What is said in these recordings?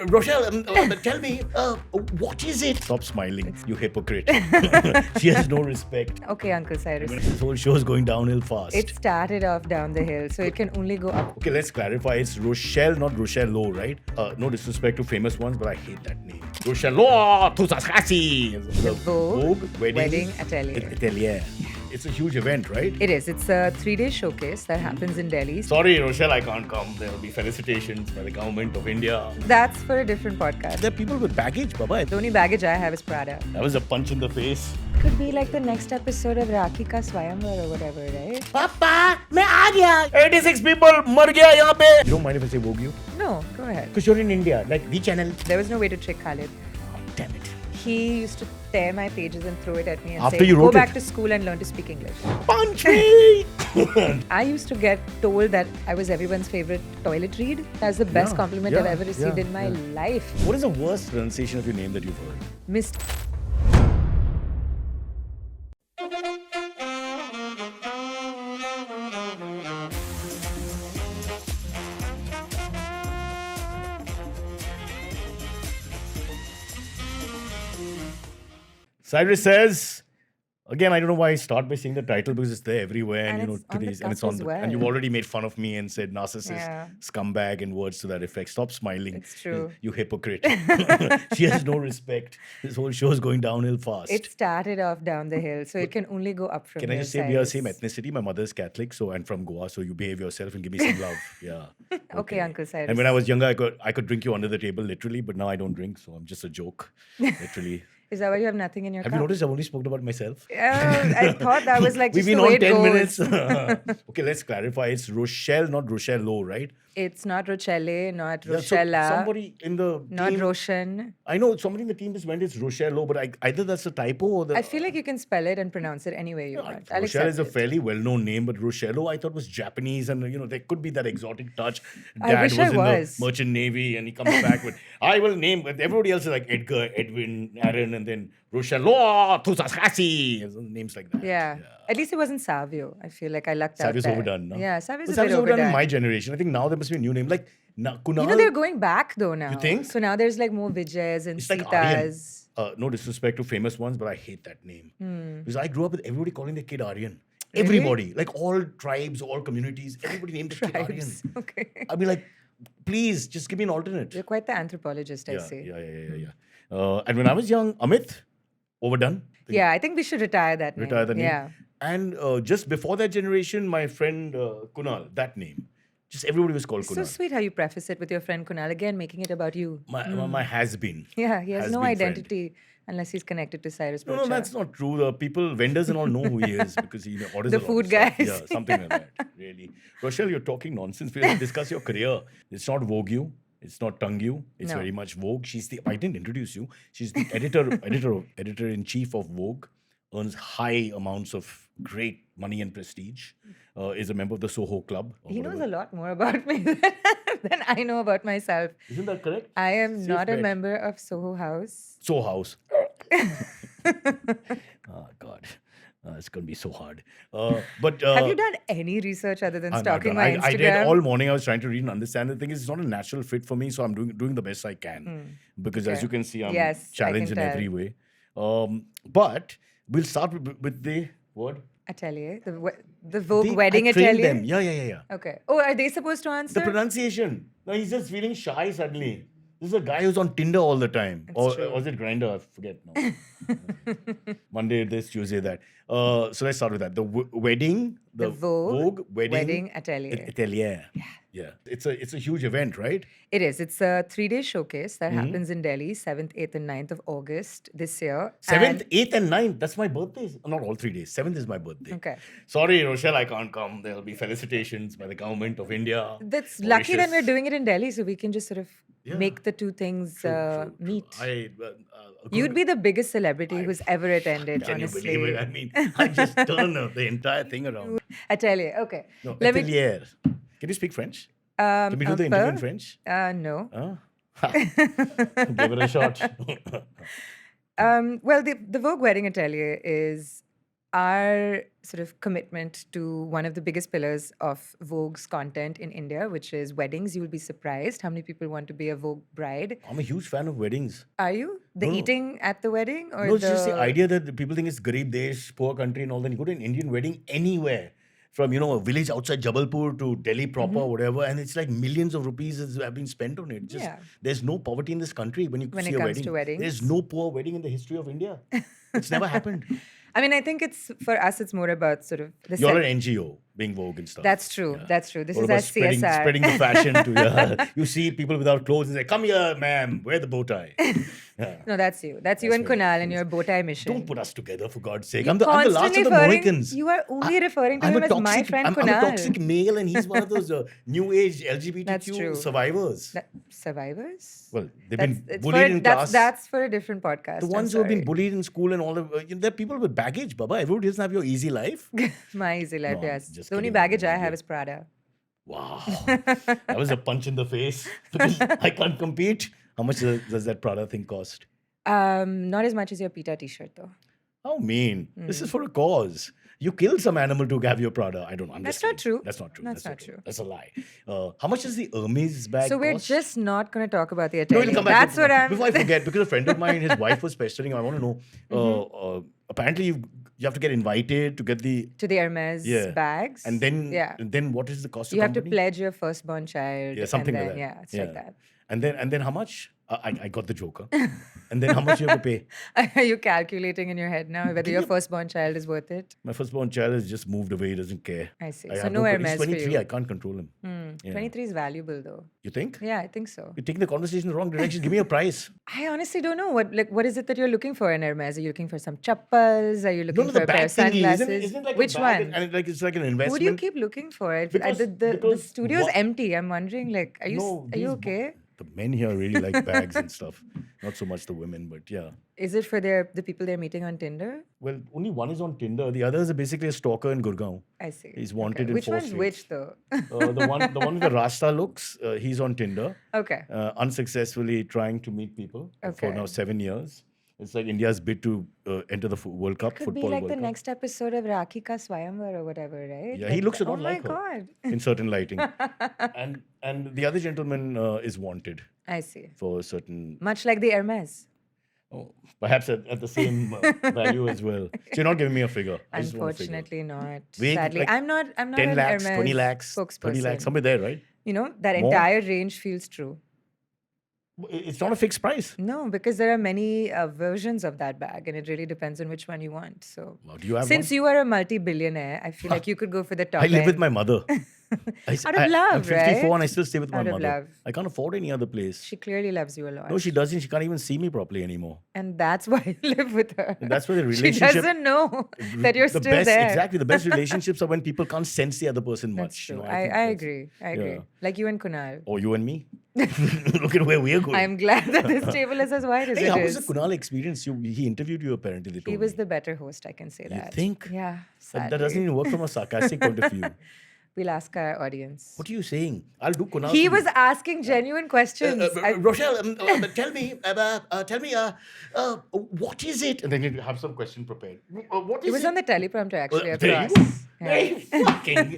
Rochelle, tell me, what is it? Stop smiling, you hypocrite. She has no respect. Okay, Uncle Cyrus. This whole show is going downhill fast. It started off down the hill, so it can only go up. Okay, let's clarify. It's Rochelle, not Rochelle, right? No disrespect to famous ones, but I hate that name. Rochelle, tu sas casi. The Vogue Wedding Atelier. Atelier. It's a huge event, right? It is. It's a 3-day showcase that happens in Delhi. Sorry, Rochelle, I can't come. There will be felicitations by the government of India. That's for a different podcast. There are people with baggage, Baba. The only baggage I have is Prada. That was a punch in the face. Could be like the next episode of Rakhi Ka Swayamvar or whatever, right? Papa, मैं आ गया. 86 people मर गया यहाँ पे. You don't mind if I say Vogue you? No, go ahead. Because you're in India, like the channel. There was no way to trick Khalid. Oh, damn it. He used to tear my pages and throw it at me and After say, you go wrote back it? to school and learn to speak English. Punch me! I used to get told that I was everyone's favorite toilet read. That's the best compliment I've ever received in my life. What is the worst pronunciation of your name that you've heard? Missed. Cyrus says, again, I don't know why I start by saying the title because it's there everywhere, and, And you know, it's on the today's, and cup it's on as the, well. and you've already made fun of me and said narcissist, Yeah. scumbag, and words to that effect. Stop smiling. It's true. You hypocrite. She has no respect. This whole show is going downhill fast. It started off down the hill, so it can only go up from Can here. I just say we are same ethnicity? My mother is Catholic, so and from Goa, so you behave yourself and give me some love. Yeah. Okay, Uncle Cyrus. And when I was younger, I could drink you under the table, literally, but now I don't drink, so I'm just a joke, literally. Is that why you have nothing in your Have cup? you noticed I've only spoken about myself? I thought that was like We've just been the way on it 10 goes. minutes. Okay, let's clarify. It's Rochelle, not Rochelle, right? It's not Rochelle, not Yeah, so Rochella, somebody in the not team, Roshan. I know somebody in the team just went, it's Rochelle, but either that's a typo or the... I feel like you can spell it and pronounce it any way you want. I'll Rochelle accept is a it. fairly well-known name, but Rochelle I thought was Japanese, and you know there could be that exotic touch. I Dad wish I was in was. the merchant navy, and he comes back with I will name. But everybody else is like Edgar, Edwin, Aaron, and then Rochelle, tu sas casi, names like that. Yeah. At least it wasn't Savio. I feel like I lucked out Savio's there. overdone, no? Yeah, Savio's But a bit overdone. in my generation. I think now there must be a new name like Kunal. You know, they're going back though now. You think? So now there's like more Vijayas and It's like Aryan. Sitas. No disrespect to famous ones, but I hate that name. Because I grew up with everybody calling their kid Aryan. Really? Everybody. Like all tribes, all communities, everybody named their kid Aryan. Tribes. Okay. I'd be like, please, just give me an alternate. You're quite the anthropologist, I Yeah, see. yeah. And when I was young, Amit, overdone. Yeah, I think we should retire that name. Retire the name. Yeah. And just before that generation, my friend Kunal, that name. Just everybody was called So Kunal. sweet how you preface it with your friend Kunal, again making it about you. My has-been. Yeah, he has Has no been friend. identity unless he's connected to Cyrus No, Broacha. that's not true. The people, vendors and all know who he is because he orders The a lot food of stuff. guys. Yeah, something like that, really. Rochelle, you're talking nonsense. We have to discuss your career. It's not Vogue you. It's not Tongue you. It's No. very much Vogue. She's the, I didn't introduce you. She's the editor-in-chief of Vogue, earns high amounts of great money and prestige, is a member of the Soho Club. or He knows whatever. a lot more about me than I know about myself. Isn't that correct? I am Safe not a bet. member of Soho House. Soho House. Oh, God. It's going to be so hard. But Have you done any research other than I'm not stalking done. my Instagram? I did all morning. I was trying to read and understand. The thing is, it's not a natural fit for me, so I'm doing the best I can. Because as Okay. you can see, I'm Yes, I challenged in can every way. But we'll start with the word. Atelier, the Vogue Wedding I trained Atelier. them. Yeah. Okay. Oh, are they supposed to answer? The pronunciation. No, he's just feeling shy suddenly. This is a guy who's on Tinder all the time. Or true. was it Grindr? I forget now. Monday this, Tuesday that. So let's start with that. The wedding. The Vogue Wedding Wedding Atelier. Atelier. Yeah. It's a huge event, right? It is. It's a 3-day showcase Mm-hmm. that happens in Delhi, 7th, 8th, and 9th of August this year. 7th, And- 8th, and 9th. That's my birthday. Not all 3 days. 7th is my birthday. Okay. Sorry, Rochelle, I can't come. There'll be felicitations by the government of India. That's lucky that we're Mauritius. doing it in Delhi, so we can just sort of Yeah. make the two things True. meet. You'd You'd be the biggest celebrity who's ever attended, Can honestly. you believe it? I mean, I just turn the entire thing around. Atelier. Okay. No, Let me. atelier. Can you speak French? Can we do the un peu? interview in French? No. Huh? Ha. Give it a shot. Well, the Vogue Wedding Atelier is our sort of commitment to one of the biggest pillars of Vogue's content in India, which is weddings. You will be surprised how many people want to be a Vogue bride. I'm a huge fan of weddings. Are you? The No, no. eating at the wedding or No, it's just the the idea that the people think it's Garib Desh, poor country and all. Then you go to an Indian wedding anywhere, from a village outside Jabalpur to Delhi proper, whatever, and it's like millions of rupees have been spent on it. Just Yeah. there's no poverty in this country when you When see it a comes wedding. to weddings. There's no poor wedding in the history of India. It's never happened. I mean, I think it's for us. It's more about sort of the. You're an NGO being Vogue and stuff. That's true. Yeah. That's true. This What is about our CSR. spreading the fashion to you see people without clothes and say, "Come here, ma'am, wear the bow tie." Yeah. No, that's you. That's you That's and very Kunal and your bow tie mission. Don't put us together, for God's sake. You're I'm the last constantly of the referring- Mohicans. You are only referring to I'm him a as my friend I'm Kunal. a toxic male, and he's one of those new age LGBTQ That's true. survivors. Survivors? Well, they've That's- been it's bullied for- in that's, class. That's for a different podcast. The ones who have been bullied in school and all of there are people with baggage, Baba. Everybody doesn't have your easy life. My easy life, No, yes. just The only kidding, baggage I I'm have idiot. is Prada. Wow. That was a punch in the face because I can't compete. How much does that Prada thing cost? Not as much as your Pita t-shirt though. How mean. This is for a cause. You killed some animal to have your Prada. I don't know. I'm That's just not kidding. true. That's not true. That's not true. That's a lie. How much does the Hermes bag So we're cost? just not going to talk about the No, atelier. we'll come back. That's what I'm... Before I forget, because a friend of mine, his wife was pestering him. I want to know. Apparently, you have to get invited to get the to the Hermes Yeah. bags. and then Yeah. and then what is the cost? You of have to company? pledge your firstborn child. Yeah, something and like then, that. Yeah, it's like that. And then how much? I got the joker. And then how much you have to pay? Are you calculating in your head now whether your firstborn child is worth it? My firstborn child has just moved away. He doesn't care. I see. I So have no He's Hermes for 23. you. I can't control him. Yeah. 23 is valuable though. You think? Yeah, I think so. You're taking the conversation in the wrong direction. Give me a price. I honestly don't know what is it that you're looking for in Hermes? Are you looking for some chappals? Are you looking No, for the a pair bag of thingy. sunglasses? Isn't like Which a bag one? And it's like an investment. Who do you keep looking for? Because- The because studio's what- empty. I'm wondering, like, are you No, are you these- okay? The men here really like bags and stuff. Not so much the women, but yeah. Is it for the people they're meeting on Tinder? Well, only one is on Tinder. The other is basically a stalker in Gurgaon. I see. He's wanted in Which 4 one's states. which though? The one with the Rasta looks, he's on Tinder. Okay. Unsuccessfully trying to meet people for Okay. now 7 years. It's like India's bid to enter the World Cup, Could football be like World the Cup. next episode of Rakhi Ka Swayamvar or whatever, right? Yeah, he looks a lot like Oh her. my god. In certain lighting. and the other gentleman is wanted I see. for a certain, Much like the Hermes. perhaps at the same value as well. So you're not giving me a figure. I just want a figure. Unfortunately not. Wait, Sadly. like I'm not 10 an lakhs, Hermes 20 lakhs, 30 spokesperson. lakhs, somewhere there, right? You know, that More? entire range feels true. It's not a fixed price. No, because there are many versions of that bag and it really depends on which one you want. So Well, do you have since one? you are a multi-billionaire, I feel like you could go for the top I live with end. my mother. Out of love, I'm 54 right? and I still stay with my Out of mother. love. I can't afford any other place. She clearly loves you a lot. No, she doesn't. She can't even see me properly anymore. And that's why you live with her. And that's where the She relationship. doesn't know that you're the still best, there. Exactly. The best relationships are when people can't sense the other person That's much. true. You know, I think that's- agree. I agree. yeah. Like you and Kunal. Or you and me. Look at where we're going. I'm glad that this table is as wide as Hey, it how was the is. Kunal experience? He interviewed you apparently. They told He was me. the better host, I can say You that. think? Yeah. That doesn't sadly. even work from a sarcastic point of view. We'll ask our audience. What are you saying? I'll do Kunal. He for was you. asking genuine questions. Rochelle, tell me, what is it? And then you have some question prepared. What is It was on the teleprompter actually there you across. go. Yeah. Hey, fucking.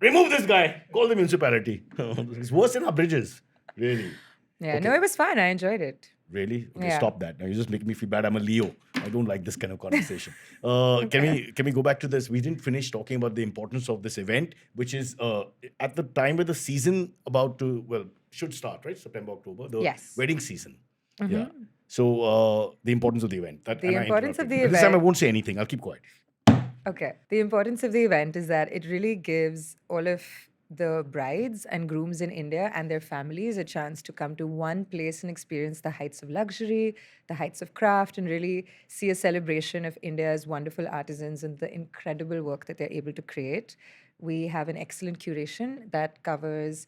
Remove this guy. Call the municipality. It's worse than our bridges. Really. Yeah, no, it was fun. I enjoyed it. Really? Okay, Yeah. stop that. Now you're just making me feel bad. I'm a Leo. I don't like this kind of conversation. Can we go back to this? We didn't finish talking about the importance of this event, which is at the time where the season should start, right? September, October. The Yes. wedding season. Yeah. So the importance of the event. The importance of the This time I event- won't say anything. I'll keep quiet. Okay. The importance of the event is that it really gives all of the brides and grooms in India and their families a chance to come to one place and experience the heights of luxury, the heights of craft, and really see a celebration of India's wonderful artisans and the incredible work that they're able to create. We have an excellent curation that covers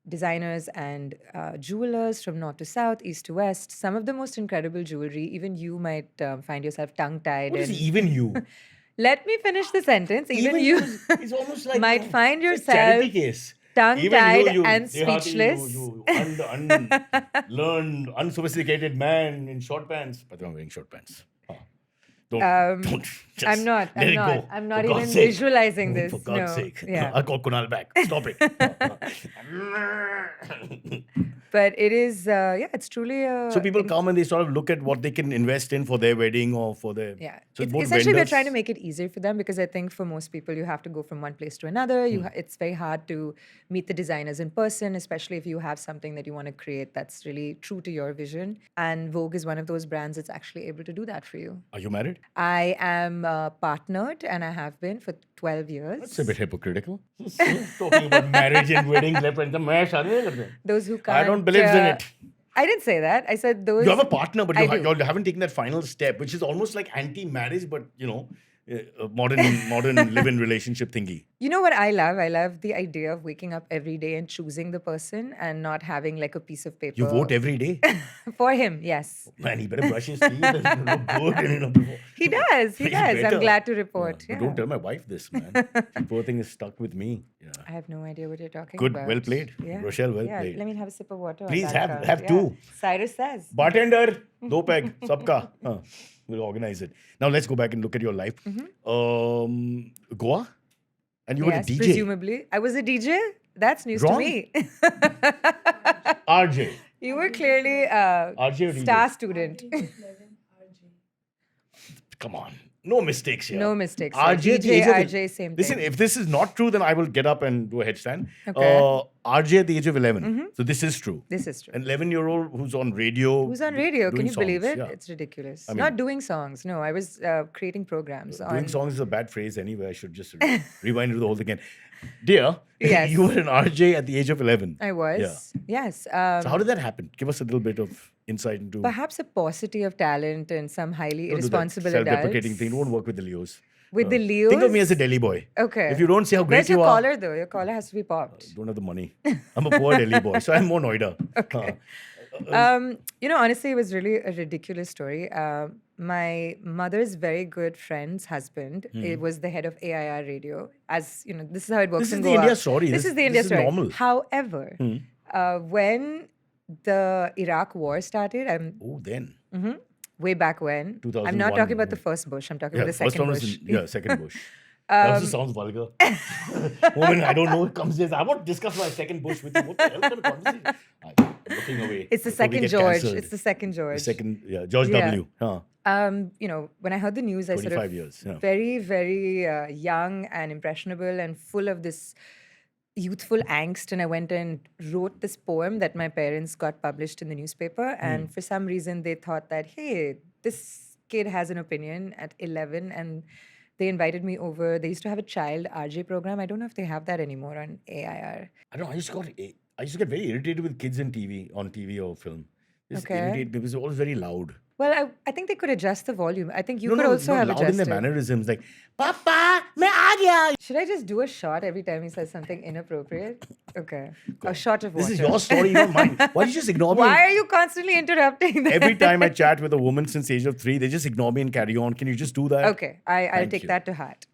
designers and jewelers from north to south, east to west. Some of the most incredible jewelry. Even you might find yourself tongue-tied. What is and even you? Let me finish the sentence. Even you It's almost like might find it's a charity yourself case. tongue-tied Even and Dehati, speechless. You unlearned, unsophisticated man in short pants. But I'm wearing short pants. Huh. Don't just I'm not. let I'm it not. go. I'm For not even God's sake. visualizing this. For God's No. sake. Yeah. I'll call Kunal back. Stop it. But it is, it's truly a. So people come and they sort of look at what they can invest in for their wedding or for their. Yeah. So It's both essentially, we're vendors. trying to make it easier for them because I think for most people, you have to go from one place to another. It's very hard to meet the designers in person, especially if you have something that you want to create that's really true to your vision. And Vogue is one of those brands that's actually able to do that for you. Are you married? I am partnered and I have been for 12 years. It's a bit hypocritical. Talking about marriage and weddings left and right. Those who can't. I don't believe in it. I didn't say that. I said those. You have a partner, but I you do. haven't taken that final step, which is almost like anti-marriage, but a modern live-in relationship thingy. You know what I love? I love the idea of waking up every day and choosing the person and not having like a piece of paper. You vote every day? For him, yes. Man, he better brush his teeth and look good. Before. He does. He He does. better. I'm glad to report. But Yeah. don't tell my wife this, man. The poor thing is stuck with me. Yeah. I have no idea what you're talking Good, about. well played. Yeah. Rochelle, well Yeah, played. let me have a sip of water. on Please that have count. two. Cyrus says. Bartender, do peg, sabka. We'll organize it. Now let's go back and look at your life. Goa? And you were a Yes, DJ? presumably. I was a DJ? That's news Wrong. to me. RJ. You were clearly a RJ or DJ? star student. Come on. No mistakes here. No mistakes. RJ, at the DJ, age of RJ, same Listen, thing. if this is not true, then I will get up and do a headstand. Okay. RJ at the age of 11. So this is true. This is true. An 11-year-old who's on radio. Who's on radio? Can doing you believe songs, it? yeah. It's ridiculous. I mean- Not doing songs. No, I was creating programs. Doing on, songs is a bad phrase anyway. I should just rewind to the whole thing again. Dear, Yes. you were an RJ at the age of 11. I was. Yeah. Yes. So how did that happen? Give us a little bit of insight into Perhaps a paucity of talent and some highly Don't do that irresponsible self-deprecating adults. thing. Don't work with the Leos. With the Think of Leos? me as a Delhi boy. Okay. If you don't see how great Where's your you are, collar though? Your collar has to be popped. don't have the money. I'm a poor Delhi boy, so I'm more Noida. Okay. Honestly, it was really a ridiculous story. My mother's very good friend's husband, it was the head of AIR radio. As you know, this is how it works This in is the Goa. India story. This is the This India is story. normal. However, when the Iraq war started, Oh, then. way back when. I'm 2001, not talking about the yeah. first Bush. I'm talking Yeah, about the first second one was Bush. second Bush. That also sounds vulgar. Woman, I don't know what comes this. I want to discuss my second Bush with you. What the hell kind of conversation? I'm looking away. It's the before we second get George. cancelled. It's the second George. The second, George Yeah. W. Huh. When I heard the news, I sort 25 of years, yeah. very, very young and impressionable and full of this youthful angst. And I went and wrote this poem that my parents got published in the newspaper. And for some reason, they thought that, hey, this kid has an opinion at 11. And they invited me over. They used to have a child RJ program. I don't know if they have that anymore on AIR. I don't know. I used to get very irritated with kids on TV or film. Just Okay. irritated because they're always very loud. Well, I think they could adjust the volume. I think you no, could no, also not have loud in adjusted. their mannerisms. Like, Papa, main aa gaya. Should I just do a shot every time he says something inappropriate? Okay. A shot of water. This is your story, you don't mind. Why do you just ignore me? Why are you constantly interrupting them? Every time I chat with a woman since the age of 3, they just ignore me and carry on. Can you just do that? Okay, I'll Thank take you. that to heart.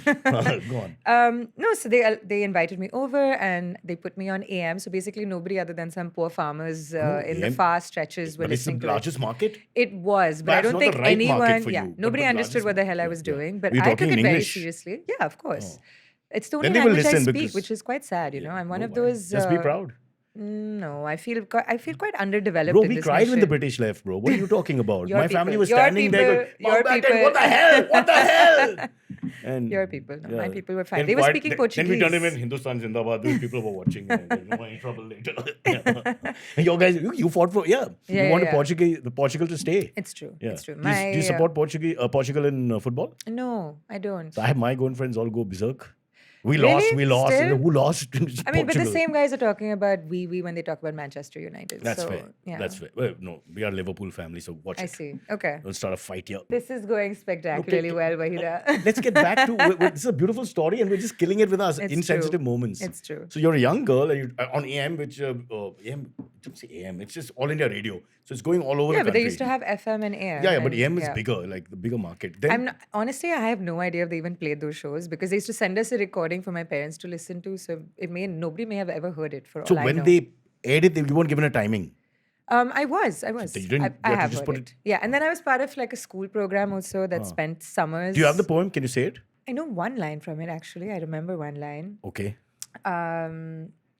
Go on. No, so they invited me over and they put me on AM. So basically, nobody other than some poor farmers in the AM? far stretches were But it's the listening to it. largest market. It was, but I Perhaps don't not think the right market anyone. for Yeah, you, but nobody the understood largest what the hell I market, was yeah. doing. But Were you I took talking it in very English? seriously. Yeah, of course. Oh. It's the only Then they will language I listen speak, because- which is quite sad. I'm one of Why? those. Just be proud. No, I feel quite underdeveloped. Bro, in we this cried when the nation. British left, bro. What are you talking about? Your My family people. was Your standing there people. Your going, "Mountbatten, people." what the hell? What the hell? And Your people. No, my people were fine. Then They were quiet- speaking Then Portuguese. we turned him in Hindustan Zindabad. Those people were watching. And there's no any trouble later. And your guys, you fought for, Yeah, you wanted yeah. Portugal to stay. It's true. Yeah. It's true. Do you support Portugal in football? No, I don't. I have my girlfriends all go berserk. We Really? lost. Still? Who lost? I mean, but the Portugal. same guys are talking about we when they talk about Manchester United. That's so, fair. Yeah. That's fair. Well, no, we are Liverpool family, so watch I it. see. Okay. Don't start a fight here. This is going spectacularly well, Wahida. Let's get back to this is a beautiful story, and we're just killing it with us It's insensitive true. moments. It's true. So you're a young girl, and you on AM, which AM, don't say AM. It's just all India radio, so it's going all over Yeah, the but country. they used to have FM and AM. yeah, but and- AM is yeah. bigger, like the bigger market. Then I'm not, honestly, I have no idea if they even played those shows because they used to send us a recording for my parents to listen to. So nobody may have ever heard it for so all I when know. they aired it, you weren't given a timing. I was. You didn't- I you had to have just heard put it. Yeah, and then I was part of like a school program also that spent summers. Do you have the poem? Can you say it? I know one line from it actually. I remember one line. Okay.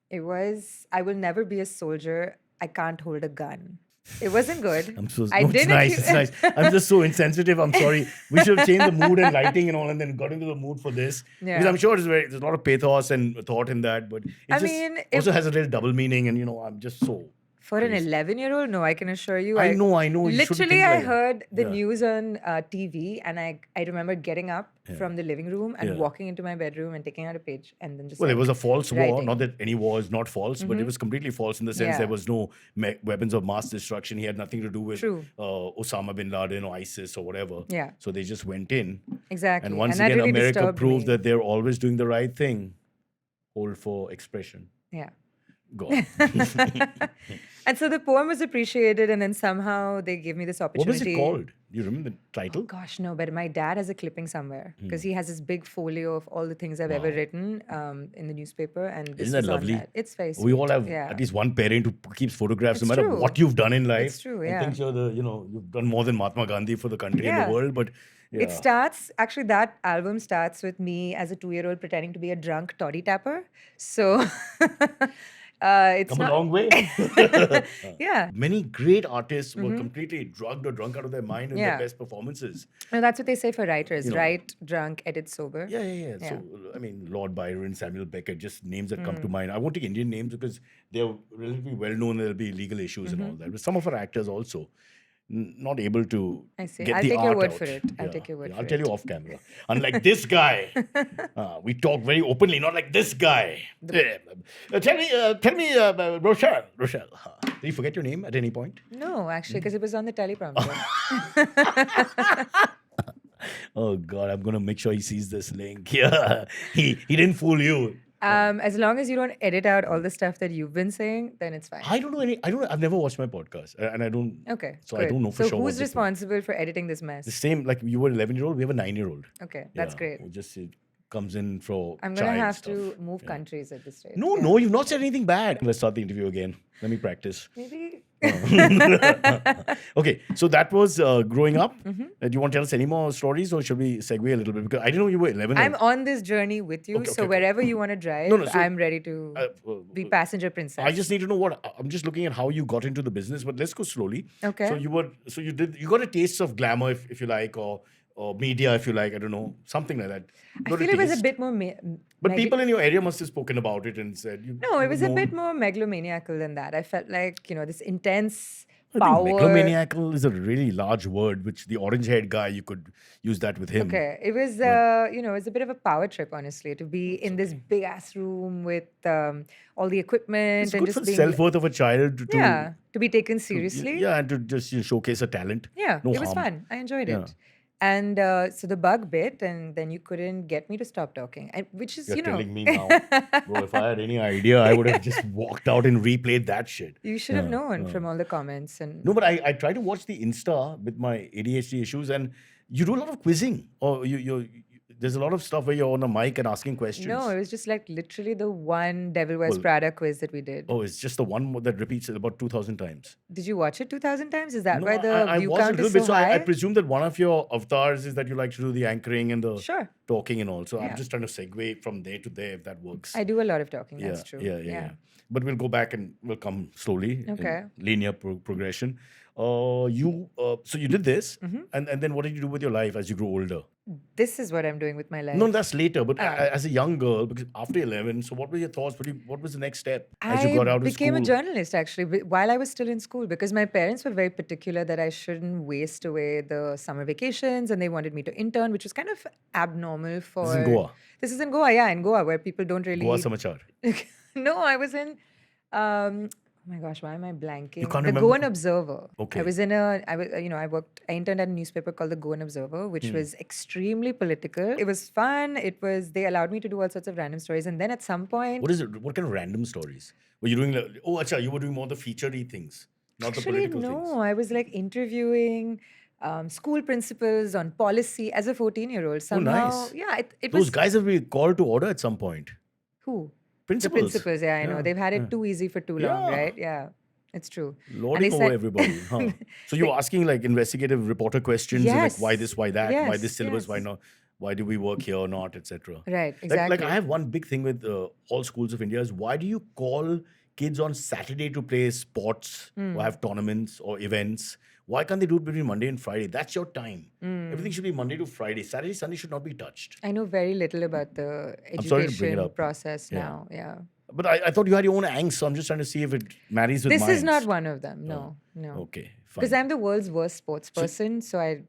It was, "I will never be a soldier. I can't hold a gun." It wasn't good. I'm so. I No, it's didn't. nice. It's nice. I'm just so insensitive. I'm sorry. We should have changed the mood and lighting and all, and then got into the mood for this. Yeah. Because I'm sure there's a lot of pathos and thought in that, but it I just mean, also has a real double meaning. And I'm just so. For an 11-year-old, no, I can assure you. I know. You shouldn't Literally, think I like that. heard the Yeah. news on TV, and I remember getting up from the living room and Yeah. walking into my bedroom and taking out a page and then just. Well, it like, was a false war. writing. Not that any war is not false, but it was completely false in the sense Yeah. there was no weapons of mass destruction. He had nothing to do with True. Osama bin Laden or ISIS or whatever. Yeah. So they just went in. Exactly. And once that again, really America disturbed proved me. that they're always doing the right thing. Hold for expression. Yeah. Go on. And so the poem was appreciated, and then somehow they gave me this What opportunity. was it called? Do you remember the title? Oh, gosh, no, but my dad has a clipping somewhere because he has this big folio of all the things I've ever written in the newspaper, and this Isn't that was on lovely? that. It's very sweet. We all have yeah. at least one parent who keeps photographs, no It's matter true. what you've done in life. It's true, And yeah. thinks you've done more than Mahatma Gandhi for the country and Yeah. the world. But yeah. It starts, actually, that album starts with me as a 2-year-old pretending to be a drunk toddy tapper. So it's Come not. a long way. Yeah. Many great artists were completely drugged or drunk out of their mind in Yeah. their best performances. No, that's what they say for writers: know. write drunk, edit sober. Yeah. So, I mean, Lord Byron, Samuel Beckett, just names that come to mind. I won't take Indian names because they're relatively well known. There'll be legal issues and all that. But some of our actors also not able to I see. get I'll the take your art word out. for it. I'll take your word I'll for tell it. you off camera. Unlike this guy, we talk very openly. Not like this guy. Tell me, Rochelle. Did you forget your name at any point? No, actually, because it was on the teleprompter. Oh God, I'm gonna make sure he sees this link. Yeah, he didn't fool you. As long as you don't edit out all the stuff that you've been saying, then it's fine. I don't know. I've never watched my podcast, and I don't. Okay. So good. I don't know for so sure. what who's they put. responsible for editing this mess? The same, like you were an 11-year-old. We have a 9-year-old. Okay, that's great. Who just comes in for. I'm chai gonna and have stuff. to move countries at this stage. No, you've not said anything bad. Let's start the interview again. Let me practice. Maybe. Okay, so that was growing up. Mm-hmm. Do you want to tell us any more stories, or should we segue a little bit? Because I didn't know you were 11. I'm on this journey with you, Okay, so okay. wherever you want to drive, No, so- I'm ready to be passenger princess. I just need to know I'm just looking at how you got into the business, but let's go slowly. Okay. So you got a taste of glamour, if you like, or media, if you like. I don't know, something like that. I Got feel it was a taste. bit more. But people in your area must have spoken about it and said. No, it was a known. bit more megalomaniacal than that. I felt like this intense I power. think megalomaniacal is a really large word, which the orange-haired guy, you could use that with him. Okay, it was it was a bit of a power trip, honestly, to be in this big ass room with all the equipment It's and good just for the being self-worth of a child to be taken seriously. Yeah, and to just showcase a talent. Yeah, No it was harm. fun. I enjoyed Yeah. it. And so the bug bit, and then you couldn't get me to stop talking, which is, You're telling me now. Bro, if I had any idea, I would have just walked out and replayed that shit. you should have known from all the comments. And No, but I try to watch the Insta with my ADHD issues, and you do a lot of quizzing. Or there's a lot of stuff where you're on a mic and asking questions. no, it was just like literally the one Devil Wears Prada quiz that we did. Oh, it's just the one that repeats about 2,000 times. Did you watch it 2,000 times? Is that No, why the I view watched count a little is bit, so so I high? presume that one of your avatars is that you like to do the anchoring and the Sure. talking and all. So I'm Yeah. just trying to segue from there to there if that works. I do a lot of talking. yeah, That's true. yeah. But we'll go back and we'll come slowly. in Okay. linear progression. So you did this, Mm-hmm. and then what did you do with your life as you grew older? This is what I'm doing with my life. No, that's later. But Ah. as a young girl, because after 11, so what were your thoughts? What was the next step as you got out I of became school? a journalist actually while I was still in school because my parents were very particular that I shouldn't waste away the summer vacations and they wanted me to intern, which was kind of abnormal for. This is in Goa. This is in Goa, yeah, in Goa where people don't really. Goa Samachar. No, I was in. Oh my gosh, why am I blanking? You can't The remember? Goan Observer. Okay. I was in I interned at a newspaper called the Goan Observer, which Hmm. was extremely political. It was fun. They allowed me to do all sorts of random stories. And then at some point, What is it? What kind of random stories were you doing? You were doing more the feature-y things, not the actually, political no, things. I was like interviewing school principals on policy as a 14-year-old. Somehow, nice. yeah, it Those was. guys have been called to order at some point. Who? The Principals. principals, yeah, I know. Yeah, They've had it yeah. too easy for too long, Yeah. right? Yeah. It's true. And they Lording over said, everybody. Huh. So you're asking like investigative reporter questions and like why yes, this, why that, why this yes, syllabus, why yes. not, why do we work here or not, etc. Right, Like I exactly. have one big thing with all schools of India is why do you call kids on Saturday to play sports or have tournaments or events? Why can't they do it between Monday and Friday? That's your time. Everything should be Monday to Friday. Saturday, Sunday should not be touched. I know very little about the I'm sorry to bring it education up. process Yeah. now. Yeah. But I thought you had your own angst, so I'm just trying to see if it marries with This my is not angst. one of them. No, no. Okay, Because fine. I'm the world's worst sports person. So I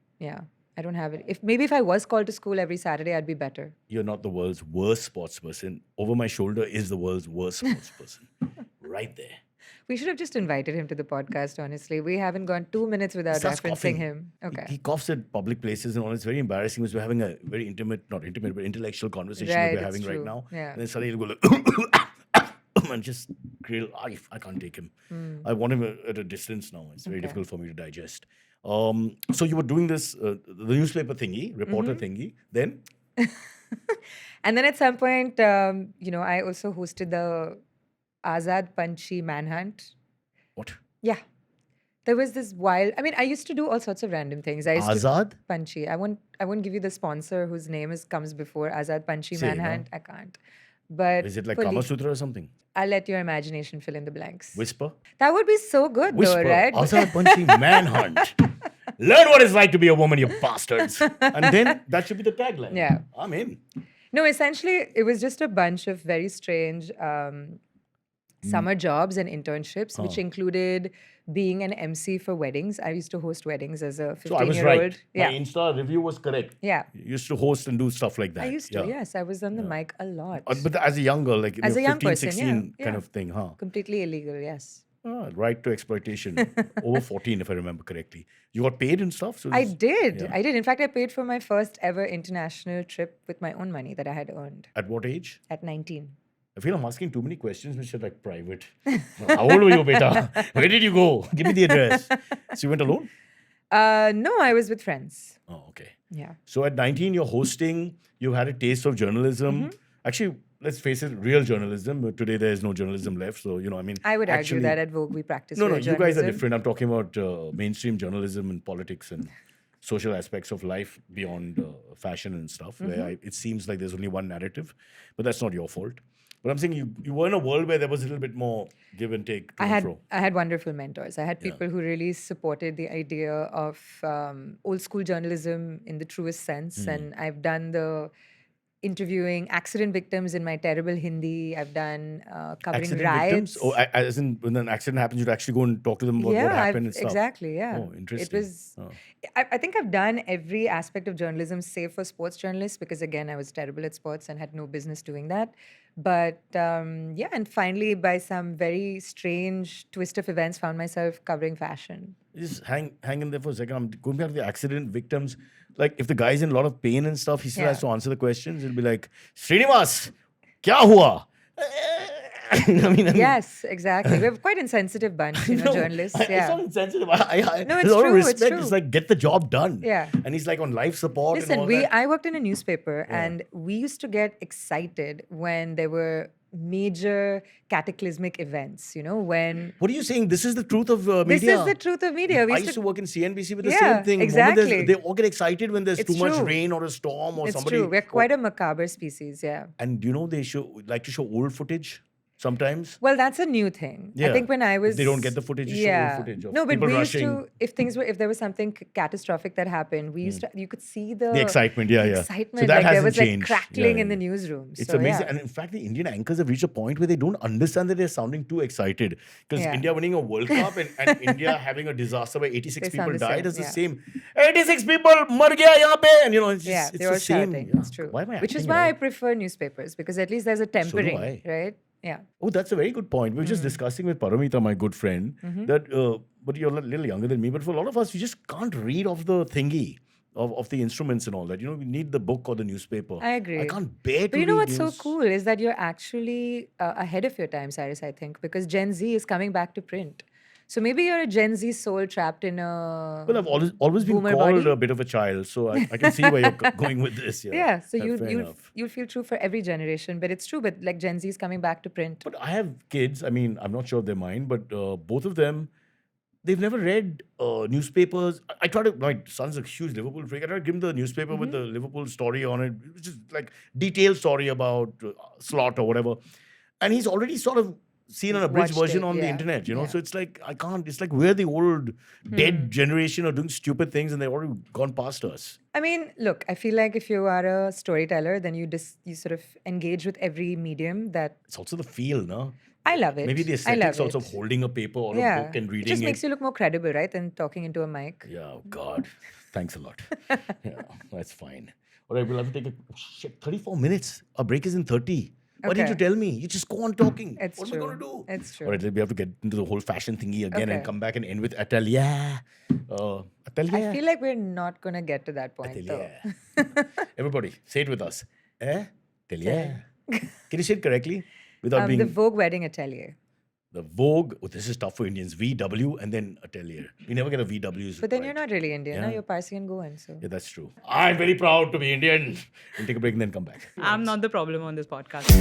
don't have it. If I was called to school every Saturday, I'd be better. You're not the world's worst sports person. Over my shoulder is the world's worst sports person. Right there. We should have just invited him to the podcast, honestly. We haven't gone 2 minutes without Starts referencing coughing. him. He Okay. coughs at public places and all. It's very embarrassing because we're having a very not intimate, but intellectual conversation Right, that we're it's having right true. now. Yeah. And then suddenly he'll go like, and just I can't take him. I want him at a distance now. It's very Okay. difficult for me to digest. So you were doing this, the newspaper thingy, reporter thingy. Then And then at some point, I also hosted the Azad Panchi manhunt. what? Yeah. There was this wild. I mean, I used to do all sorts of random things. I used Azad? to Panchi. I won't give you the sponsor whose name comes before Azad Panchi Say, manhunt. I can't. But Is it like for Kama le- Sutra or something? I'll let your imagination fill in the blanks. Whisper? That would be so good, Whisper. though, right? Azad Panchi manhunt. Learn what it's like to be a woman, you bastards. And then that should be the tagline. Yeah. I'm in. No, essentially, it was just a bunch of very strange summer jobs and internships, which included being an MC for weddings. I used to host weddings as a 15-year-old. So I was right. Yeah. My Insta review was correct. Yeah. You used to host and do stuff like that. I used to, Yeah. yes. I was on the mic a lot. But as a young girl, like As a young 15, person, 16 yeah, kind yeah. of thing, huh? Completely illegal, yes. Right to exploitation. Over 14, if I remember correctly. You got paid and stuff? So I this- did. yeah. I did. In fact, I paid for my first ever international trip with my own money that I had earned At what age? at 19. I feel I'm asking too many questions which are like private. How old were you, beta? Where did you go? Give me the address. So you went alone? No, I was with friends. Oh, okay. Yeah. So at 19, you're hosting, you had a taste of journalism. Mm-hmm. Actually, let's face it, real journalism. But today, there's no journalism left. So, I mean. I would actually, argue that at Vogue we practice No, real you guys are journalism. different. I'm talking about mainstream journalism and politics and social aspects of life beyond fashion and stuff, where it seems like there's only one narrative. But that's not your fault. But I'm saying you were in a world where there was a little bit more give and take to I and had fro. I had wonderful mentors. I had people who really supported the idea of old school journalism in the truest sense, and I've done the interviewing accident victims in my terrible Hindi. I've done covering Accident riots. victims? Oh, as in when an accident happens, you'd actually go and talk to them about yeah, what happened and stuff. exactly. Yeah. Oh, interesting. It was. Oh. I think I've done every aspect of journalism save for sports journalists because again I was terrible at sports and had no business doing that. But yeah, and finally by some very strange twist of events, found myself covering fashion. Just hang in there for a second. I'm going back to the accident victims. Like, if the guy's in a lot of pain and stuff, he still has to answer the questions. It'll be like, Srinivas, kya hua? I mean, Yes, exactly. We're quite insensitive bunch, no, journalists. It's Yeah. not insensitive. No, There's it's a lot of true, it's respect. true. It's like, get the job done. Yeah. And he's like on life support and Listen, all that. I worked in a newspaper and we used to get excited when there were major cataclysmic events, when What are you saying? This is the truth of media. this is the truth of media. We I used used to work in CNBC with the Yeah, same thing. The moment exactly. they all get excited when there's It's too much true. rain or a storm or It's somebody. true. We're quite a macabre species, yeah. And they like to show old footage sometimes. Well, that's a new thing. I Yeah. think when I was If they don't get the footage, you show old footage of no, but people we rushing. used to if there was something catastrophic that happened, we used to you could see the excitement, yeah. excitement. So that like there hasn't was like changed. crackling Yeah, in the yeah. newsroom. It's So, amazing. yeah. And in fact, the Indian anchors have reached a point where they don't understand that they're sounding too excited. Because Yeah. India winning a World Cup and India having a disaster where 86 They people sound the died same, is the yeah. same. 86 people mar gaya yahan pe. And it's Yeah, just, it's they were the same. shouting. Yeah. It's true. Why am I Which is acting why I like- prefer newspapers because at least there's a tempering, I. right? Yeah. Oh, that's a very good point. We were just discussing with Paramita, my good friend, that, but you're a little younger than me, but for a lot of us, we just can't read off the thingy of the instruments and all that. We need the book or the newspaper. I agree. I can't bear to But you know read what's so news. cool is that you're actually ahead of your time, Cyrus, I think, because Gen Z is coming back to print. So maybe you're a Gen Z soul trapped in a Well, I've always been boomer called body. a bit of a child, so I can see where you're going with this. Yeah, Yeah, so fair enough. you'll feel true for every generation, but it's true. But like Gen Z is coming back to print. But I have kids. I mean, I'm not sure if they're mine, but both of them, they've never read newspapers. I try to. My son's a huge Liverpool freak. I try to give him the newspaper with the Liverpool story on it, which is like detailed story about slot or whatever, and he's already sort of seen an abridged Watched version it, on the yeah, internet. You know, yeah. so it's like I can't. It's like we're the old dead generation of doing stupid things, and they've already gone past us. I mean, look, I feel like if you are a storyteller, then you sort of engage with every medium that It's also the feel, no? I love it. Maybe the I love aesthetics also of it. holding a paper or a Yeah, book and it reading just it. makes you look more credible, right, than talking into a mic. Yeah, oh God. Thanks a lot. Yeah, that's fine. All right, we'll have to take a shit, 34 minutes. Our break is in 30. Why didn't you Okay. tell me? You just go on talking. It's what true. am I going to do? It's true. All right, we have to get into the whole fashion thingy again and Okay. come back and end with atelier. Atelier. I feel like we're not gonna get to that point, Atelier. though. Everybody, say it with us. Atelier. Can you say it correctly? Without being The Vogue Wedding Atelier. the Vogue. Oh, this is tough for Indians. VW and then atelier. We never get a VW's. But then right. you're not really Indian, Yeah. no? You're Parsi and Goan, so. Yeah, that's true. I'm very proud to be Indian. We'll take a break and then come back. I'm not the problem on this podcast.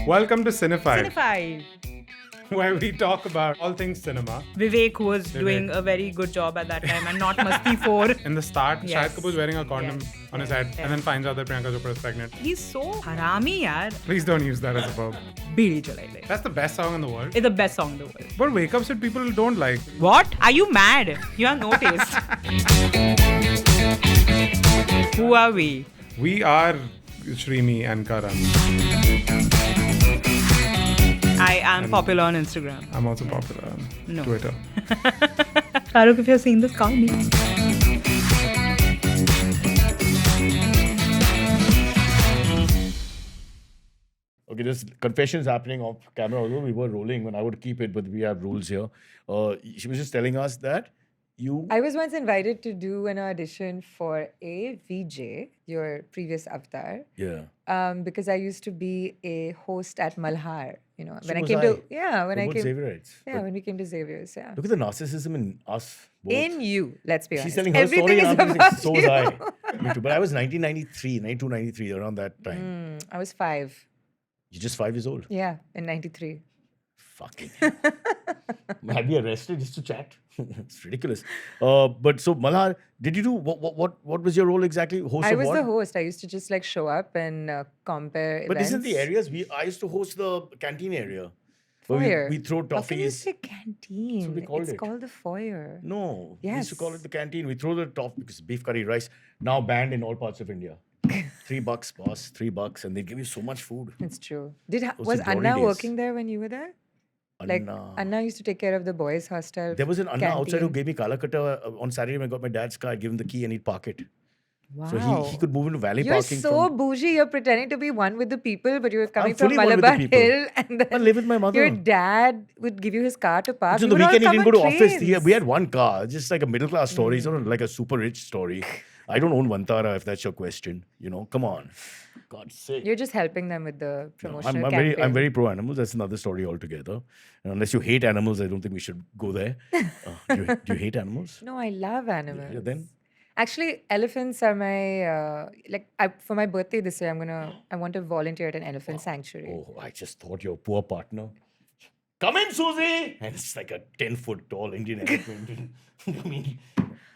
Welcome to Cinefy, Cinefied. where we talk about all things cinema. Vivek was doing a very good job at that time and not Masti 4. In the start, Yes. Shahid Kapoor's wearing a condom Yes. on his head and then finds out that Priyanka Chopra is pregnant. He's so harami, yaar. Please don't use that as a verb. Beedi chalai le. That's the best song in the world. It's the best song in the world. But wake ups that people don't like. What? Are you mad? You have no taste. Who are we? We are Shrimi and Karan. I am popular on Instagram. I'm also popular on No. Twitter. Farooq, if you're seeing this, call me. Okay, there's confessions happening off camera. Although we were rolling, and I would keep it, but we have rules here. She was just telling us that you. I was once invited to do an audition for a VJ, your previous avatar, Yeah. because I used to be a host at Malhar. You know, So when I was came I. to when We're I both came, Xavierites. yeah, But when we came to Xavier's, yeah. look at the narcissism in us both. In you, let's be honest. She's telling her Everything story is and I'm about saying, so was you. I. Me too. But I was 1993, 92, 93, around that time. I was 5. You're just 5 years old. Yeah, in 93. Fucking hell. I'd be arrested just to chat. It's ridiculous. But so Malhar, did you do what was your role exactly? Host I of was what? the host. I used to just like show up and compare But events. isn't the areas I used to host the canteen area. Where Foyer. we throw How can you toffees. say canteen? we called it's it. called the foyer. No, we used to call it Yes. the canteen. We throw the top because beef curry rice now banned in all parts of India. $3, boss, $3, and they give you so much food. It's true. Those Was are glory Anna days. working there when you were there? Like Anna. Anna used to take care of the boys' hostel. There was an Anna outside who canteen. gave me Kalakata on Saturday when I got my dad's car. I gave him the key and he'd park it. Wow. So he could move into valet You're parking. so from, bougie. You're pretending to be one with the people, but you're coming from fully one with the Malabar people. Hill, and I then live with my mother. your dad would give you his car to park. So You the would all weekend he come didn't go to on office. trains. We had one car, just like a middle class story. It's not like a super rich story. I don't own Vantara, if that's your question. You know, come on. God's sake. You're just helping them with the No, promotional I'm campaign. very pro animals. That's another story altogether. And unless you hate animals, I don't think we should go there. Do you hate animals? No, I love animals. Yeah, then Actually, elephants are my for my birthday this year. I want to volunteer at an elephant sanctuary. oh, I just thought your poor partner. Come in, Susie. And it's like a 10-foot tall Indian elephant. I mean,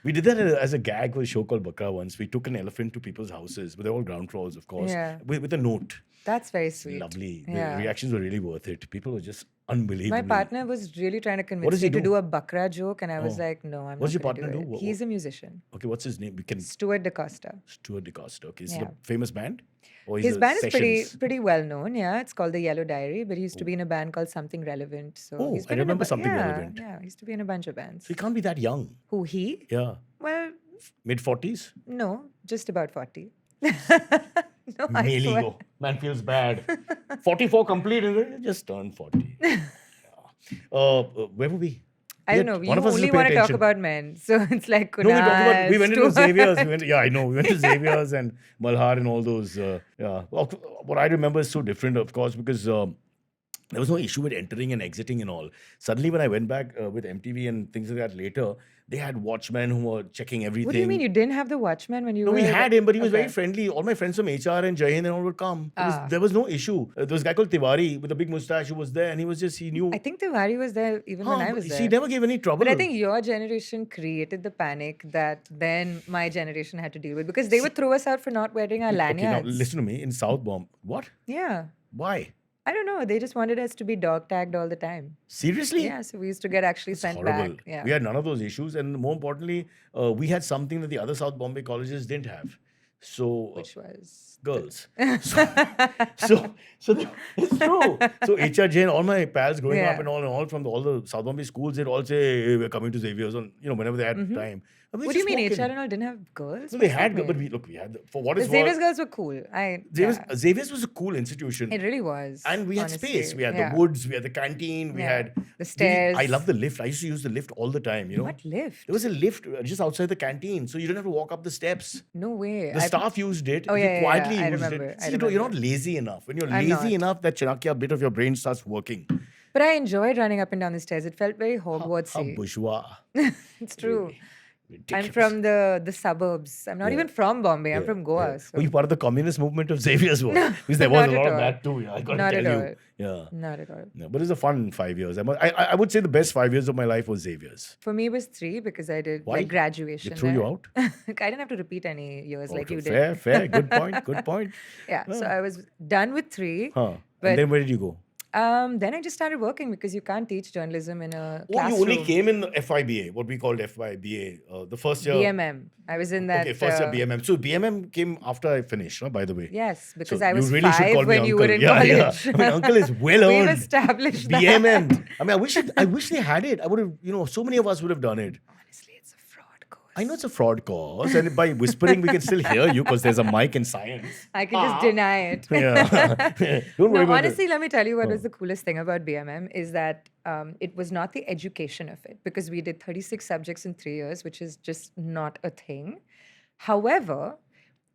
we did that as a gag for a show called Bakra once. We took an elephant to people's houses, but they're all ground floors, of course, Yeah. with a note. That's very sweet. Lovely. Yeah. The reactions were really worth it. People were just unbelievable. My partner was really trying to does convince he me to do? do a bakra joke, and I was Oh. like, no, I'm What does not your gonna partner do do? it. What- He's a musician. Okay, what's his name? We can Stuart DaCosta. Stuart DeCosta. Okay, is it Yeah. a famous band? Or he's His a band is sessions? pretty well known. Yeah, it's called the Yellow Diary, but he used to be in a band called Something Relevant. So Oh, he's I been in a remember Something yeah, Relevant. Yeah, he used to be in a bunch of bands. So he can't be that young. Who he? Yeah. Well, Mid 40s? no, just about 40. No, I Male swear. ego. Man feels bad. 44 complete, and then just turned 40. Yeah. Where were we? I don't know. One You of us only doesn't pay want to talk attention. about men, so it's like No, we talked about. We Kunal, went into Stuart. Xavier's. I know. We went to Xavier's and Malhar and all those. Yeah. Well, what I remember is so different, of course, because There was no issue with entering and exiting and all. Suddenly, when I went back with MTV and things like that later, they had watchmen who were checking everything. What do you mean you didn't have the watchman when you No, were? we had him, but he was very Okay. friendly. All my friends from HR and Jai Hind and all would come. There was no issue. There was a guy called Tiwari with a big mustache who was there, and he knew. I think Tiwari was there even when I was there. He never gave any trouble. But I think your generation created the panic that then my generation had to deal with because they would throw us out for not wearing our Okay, now lanyards. listen to me. In South Bomb, what? Yeah. Why? I don't know. They just wanted us to be dog tagged all the time. Seriously? Yeah, so we used to get actually It's sent horrible. back. Yeah. We had none of those issues, and more importantly, we had something that the other South Bombay colleges didn't have. So Which was girls. So it's true. So HR Jain, all my pals growing up Yeah. and all from all the South Bombay schools, they'd all say, hey, we're coming to Xavier's on, whenever they had time. And we What do you just mean walk HR in. and all didn't have girls? So they What's that had, mean? but we had, for what The it's Xavier's worth, girls were cool. Xavier's was a cool institution. It really was. And we had honestly. space. We had Yeah. the woods, we had the canteen, we Yeah. had The stairs. I love the lift. I used to use the lift all the time, What lift? There was a lift just outside the canteen, so you didn't have to walk up the steps. No way. The staff used it. Oh, you yeah, quietly I used remember, it. I See, you're not remember. lazy enough. When you're I'm lazy not. enough, that Chanakya bit of your brain starts working. But I enjoyed running up and down the stairs. It felt very How Hogwartsy. bourgeois. It's true. I'm Ridiculous. from the suburbs. I'm not even from Bombay. I'm from Goa. Yeah. So. Were you part of the communist movement of Xavier's work? Because there was not a lot at of all. that too. Yeah, I got Not to at tell all. you. Yeah. Not at all. No, but it was a fun 5 years. I would say the best 5 years of my life was Xavier's. For me, it was 3 because I did Why? like graduation. They threw you there. out? I didn't have to repeat any years like you fair, did. fair. Good point. Good point. Yeah. So I was done with 3. Huh. But- And then where did you go? Then I just started working because you can't teach journalism in a Oh, classroom. you only came in FIBA, what we called FIBA, the first year. BMM. I was in that. Okay, first year BMM. So BMM came after I finished, no, by the way. Yes, because So I was you really should 5 call me when you uncle. were in Yeah, college. yeah. I mean, uncle is well We've earned. established that. BMM. I mean, I wish they had it. I would have, so many of us would have done it. Honestly, it's a fraud course. I know it's a fraud cause, and by whispering, we can still hear you because there's a mic in science. I can just deny it. Yeah. Don't worry No, about honestly, it. let me tell you what was the coolest thing about BMM is that it was not the education of it because we did 36 subjects in 3 years, which is just not a thing. However,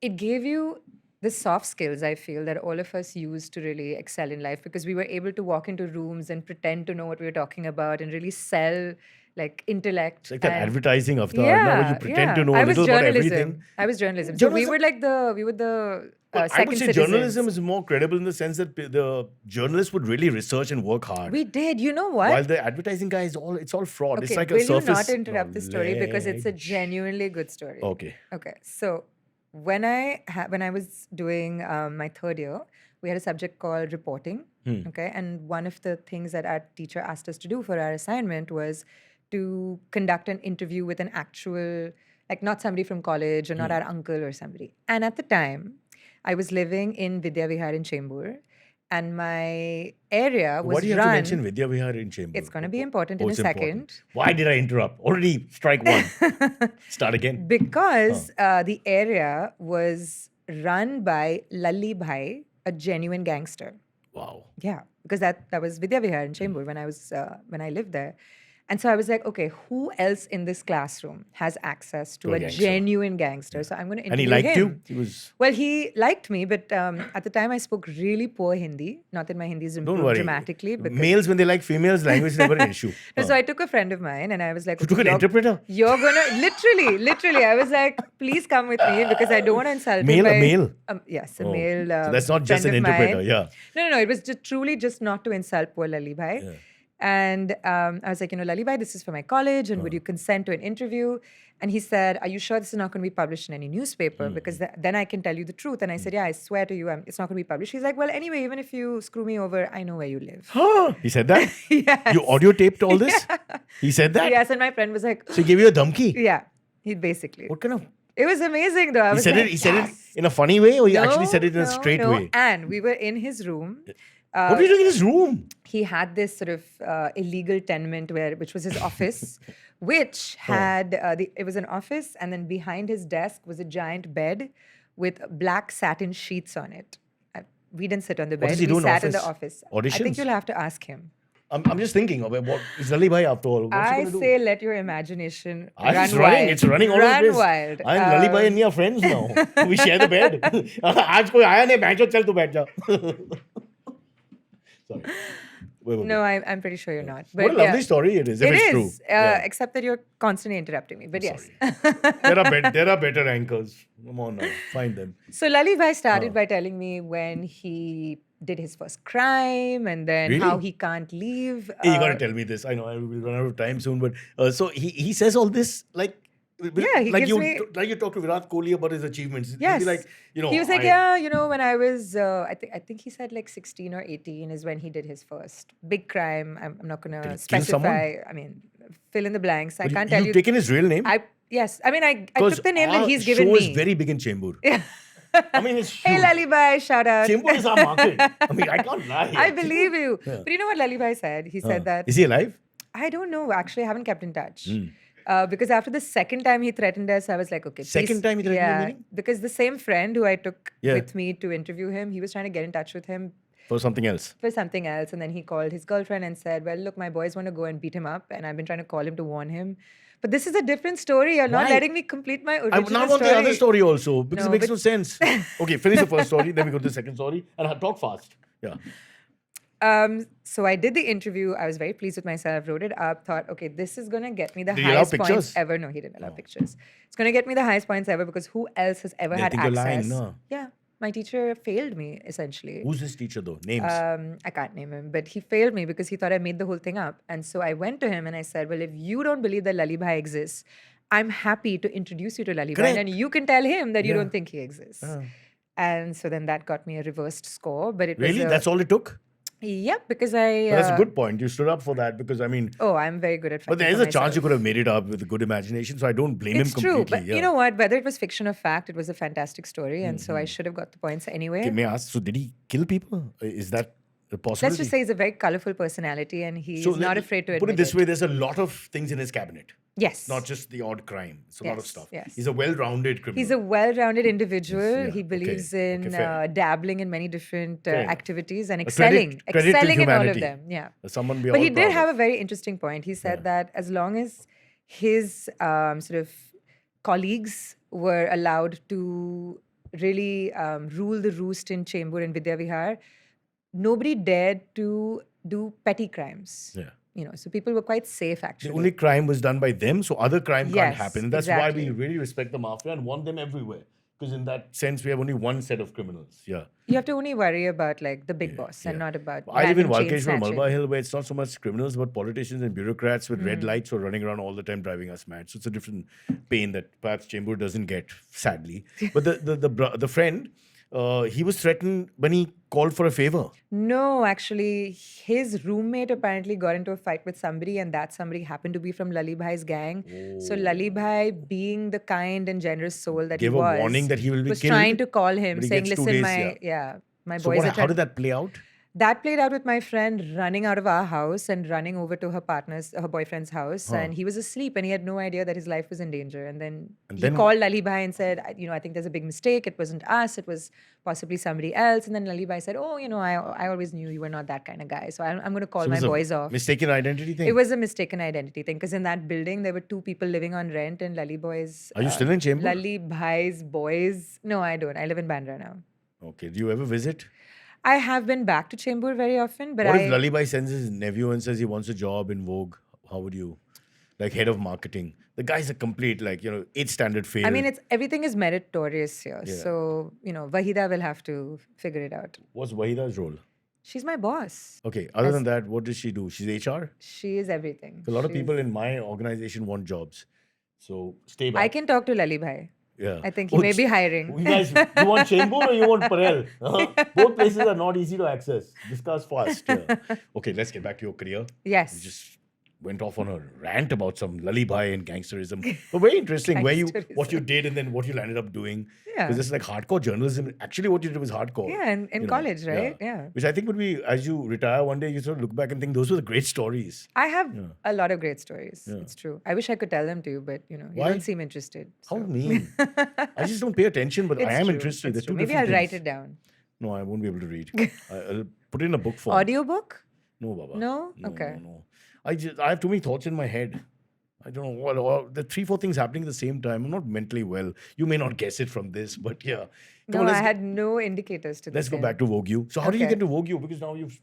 it gave you the soft skills, I feel, that all of us use to really excel in life because we were able to walk into rooms and pretend to know what we were talking about and really sell like intellect. It's like that and- advertising of the, now you pretend to know I a was little about journalism. everything. I was journalism. So we Journalism- were the Well, I second would say citizens. journalism is more credible in the sense that the journalists would really research and work hard. We did. You know what? While the advertising guy it's all fraud. Okay, It's like will a surface. you not interrupt the story because it's a knowledge. genuinely good story. Okay. Okay, so when I was doing my 3rd year, we had a subject called reporting. Okay, and one of the things that our teacher asked us to do for our assignment was to conduct an interview with an actual, like not somebody from college or not our uncle or somebody. And at the time, I was living in Vidya Vihar in Chembur, and my area was Why do you run. have to mention Vidya Vihar in Chembur? It's going to be important Oh, in a it's important. second. Why did I interrupt? Already strike one. Start again. Because the area was run by Lalli Bhai, a genuine gangster. Wow. Yeah, because that was Vidya Vihar in Chembur when I lived there. And so I was like, okay, who else in this classroom has access to To a a gangster. genuine gangster? So I'm going to And he interview liked him. you? He was. Well, he liked me, but at the time I spoke really poor Hindi. Not that my Hindi is Don't improved worry. dramatically. Because Males, when they like females, language is never an issue. No, so I took a friend of mine and I was like, You took an "You're- interpreter? You're gonna literally. I was like, please come with me because I don't want to insult Male, him. a male? Yes, a Oh. male. So that's not just friend an of mine. interpreter, yeah. No. It was just truly just not to insult poor Lalli Bhai. Yeah. And I was like, Lalli Bhai, this is for my college, and would you consent to an interview? And he said, are you sure this is not going to be published in any newspaper? Because then I can tell you the truth. And I said, yeah, I swear to you, it's not going to be published. He's like, well, anyway, even if you screw me over, I know where you live. Huh? He said that? Yes. You audio taped all this? He said that? Yes, and my friend was like, So he gave you a dhamki? yeah, he basically. What kind of... It was amazing though. I He was said like, it. He said it "Yes." in a funny way, or he actually No, said it in a no, straight no. way. And we were in his room. What were you doing in his room? He had this sort of illegal tenement which was his office, which had it was an office, and then behind his desk was a giant bed with black satin sheets on it. We didn't sit on the bed. does he We do in sat in the office? office. I think Auditions? you'll have to ask him. I'm just thinking about what is Lalli Bhai after all. What's he I gonna do? say let your imagination Ah, run it's running. wild. It's running all over Run the place. wild. I'm Lalli Bhai and me are friends now. We share the bed. आज कोई आया नहीं बैंचो चल तू बैठ जा. Sorry. Where were we? No, I'm pretty sure you're not. But What a lovely story it is, if It it's is, true. Yeah. except that you're constantly interrupting me. But yes. There are better anchors. Come on now, find them. So Lalli Bhai started by telling me when he did his first crime and then Really? how he can't leave. Hey, you got to tell me this. I know I will run out of time soon, but so he says all this like. Yeah, he like gives me- like you talk to Virat Kohli about his achievements. He'll Yes. be like, you know, He was like, I- when I was, I think he said like 16 or 18 is when he did his first big crime. I'm not going Did to he kill someone? specify. I mean, fill in the blanks. I But can't tell you. You've taken his real name? Yes. I mean, I Because took the name that our he's given show me. is very big in Chembur. Yeah. I mean, it's Hey, huge. Lalli Bhai, shout out. Chembur is our market. I mean, I can't lie. I believe you. Yeah. But you know what Lalli Bhai said? He said that, Is he alive? I don't know. Actually, I haven't kept in touch. Because after the second time he threatened us, I was like, okay. Second time he threatened you, Yeah. meaning? Because the same friend who I took Yeah. with me to interview him, he was trying to get in touch with him For something else. for something else. And then he called his girlfriend and said, well, look, my boys want to go and beat him up. And I've been trying to call him to warn him. But this is a different story. You're not Why? letting me complete my original I now want the other story also because No, it makes but- no sense. Okay, finish the first story, then we go to the second story and I'll talk fast. Yeah. So I did the interview. I was very pleased with myself, wrote it up, thought, okay, this is going to get me the Did he allow highest pictures? points ever. No, he didn't allow pictures. It's going to get me the highest points ever because who else has ever They had think you're lying, access? no? Yeah. My teacher failed me, essentially. Who's this teacher though? Names. I can't name him, but he failed me because he thought I made the whole thing up. And so I went to him and I said, well, if you don't believe that Lalli Bhai exists, I'm happy to introduce you to Lalli Bhai. Correct. And you can tell him that you Yeah. don't think he exists. And so then that got me a reversed score. But it Really? was That's all it took? Yep, because I... But that's a good point. You stood up for that because I mean, Oh, I'm very good at fighting but there is for a chance you myself. could have made it up with a good imagination. So I don't blame It's him true, completely. but yeah. you know what? Whether it was fiction or fact, it was a fantastic story, and so I should have got the points anyway. May I ask, so did he kill people? Is that a possibility? Let's just say he's a very colorful personality, and he's So not let- afraid to admit put it this way: there's a lot of things in his cabinet, Yes, not just the odd crime. It's a lot of Yes, stuff. yes. He's a well-rounded criminal. he's a well-rounded individual. yeah, He okay, believes okay, in fair. dabbling in many different Fair enough. activities and A excelling, credit to excelling in all of humanity. them. Yeah. Someone we But all he did proud have of. a very interesting point. He said Yeah. that as long as his sort of colleagues were allowed to really rule the roost in Chembur and Vidya Vihar, nobody dared to do petty crimes. Yeah. So people were quite safe The actually. only crime was done by them, so other crime can't Yes, happen. And that's why we exactly. really respect the mafia and want them everywhere. Because in that sense, we have only one set of criminals. Yeah. You have to only worry about like the big boss and yeah. not about. I live in random chain Walkeshwar, snatching. Malabar Hill, where it's not so much criminals, but politicians and bureaucrats with red lights who are running around all the time driving us mad. So it's a different pain that perhaps Chembur doesn't get, sadly. But the friend, he was threatened when he called for a favor. No, actually, his roommate apparently got into a fight with somebody, and that somebody happened to be from Lalli Bhai's gang. So Lalli Bhai, being the kind and generous soul that Gave he a was, warning that he will be was killed, trying to call him, but he saying, gets 2 "Listen, days, my So boys are how trying." did that play out? That played out with my friend running out of our house and running over to her boyfriend's house, and he was asleep and he had no idea that his life was in danger. And then he then- called Lalli Bhai and said, I think there's a big mistake. It wasn't us. It was possibly somebody else. And then Lalli Bhai said, I always knew you were not that kind of guy. So I'm going to call So it my was a boys off. Mistaken identity thing. It was a mistaken identity thing because in that building there were 2 people living on rent and Lalli Boys. Are you still in Chembur? Lalli Bhai's boys. No, I don't. I live in Bandra now. Okay. Do you ever visit? I have been back to Chembur very often, but What if Lalli Bhai sends his nephew and says he wants a job in Vogue? How would you, like head of marketing? The guy's a complete 8th standard fail. I mean, everything is meritorious here. Yeah. So, Wahida will have to figure it out. What's Wahida's role? She's my boss. Okay. Other than that, what does she do? She's HR? She is everything. A lot of She's- people in my organization want jobs. So stay back. I can talk to Lalli Bhai. Yeah. I think he may be hiring. You guys, you want Chembur or you want Parel? Both places are not easy to access. Discuss fast. Yeah. Okay, let's get back to your career. Yes. You just went off on a rant about some Lalli Bhai and gangsterism. But very interesting what you Gangsterism. did and then what you landed up doing. Yeah. Because it's like hardcore journalism. Actually, what you did was hardcore. Yeah, in you know, college, right? Yeah. Which I think would be, as you retire one day, you sort of look back and think those were the great stories. I have a lot of great stories. Yeah. It's true. I wish I could tell them to you, but you Why? don't seem interested. How so. mean. I just don't pay attention, but I It's am true, interested. it's They're two true. Maybe different I'll write things. it down. No, I won't be able to read. I'll put it in a book form. Audiobook? No, Baba. No? Okay. No. I have too many thoughts in my head. I don't know what. The 3-4 things happening at the same time. I'm not mentally well. You may not guess it from this, but yeah. Come No, on, I had no indicators to this. let's go end. back to Vogue. So how did you Okay. get to Vogue? Because now you've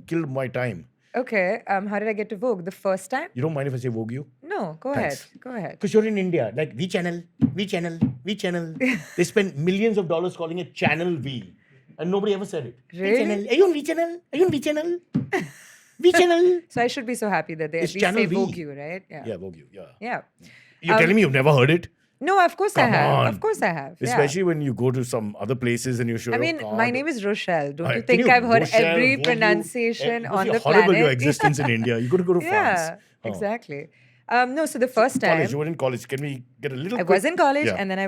killed my time. Okay. How did I get to Vogue? The first time? You don't mind if I say Vogue you? No, go Thanks. ahead. Go ahead. Because you're in India, like V channel, V channel, V channel. They spend millions of dollars calling it Channel V, and nobody ever said it. Really? V channel. Are you on V channel? Are you on V channel? V channel. So I should be so happy that they It's at least Channel say V. Vogue you, right? Yeah, Vogue you. Yeah. Yeah. You're telling me you've never heard it? No, of course I Come have. on. Of course I have. Yeah. Especially when you go to some other places and you show I your mean, card. my name is Rochelle. Don't you Can think I've heard Rochelle, every Vogue you? pronunciation It on must be the horrible planet? your existence in India. You got to go to France. Yeah, Oh. exactly. No, so the first time College. You were in college. Can we get a little? I quick- was in college, Yeah. and then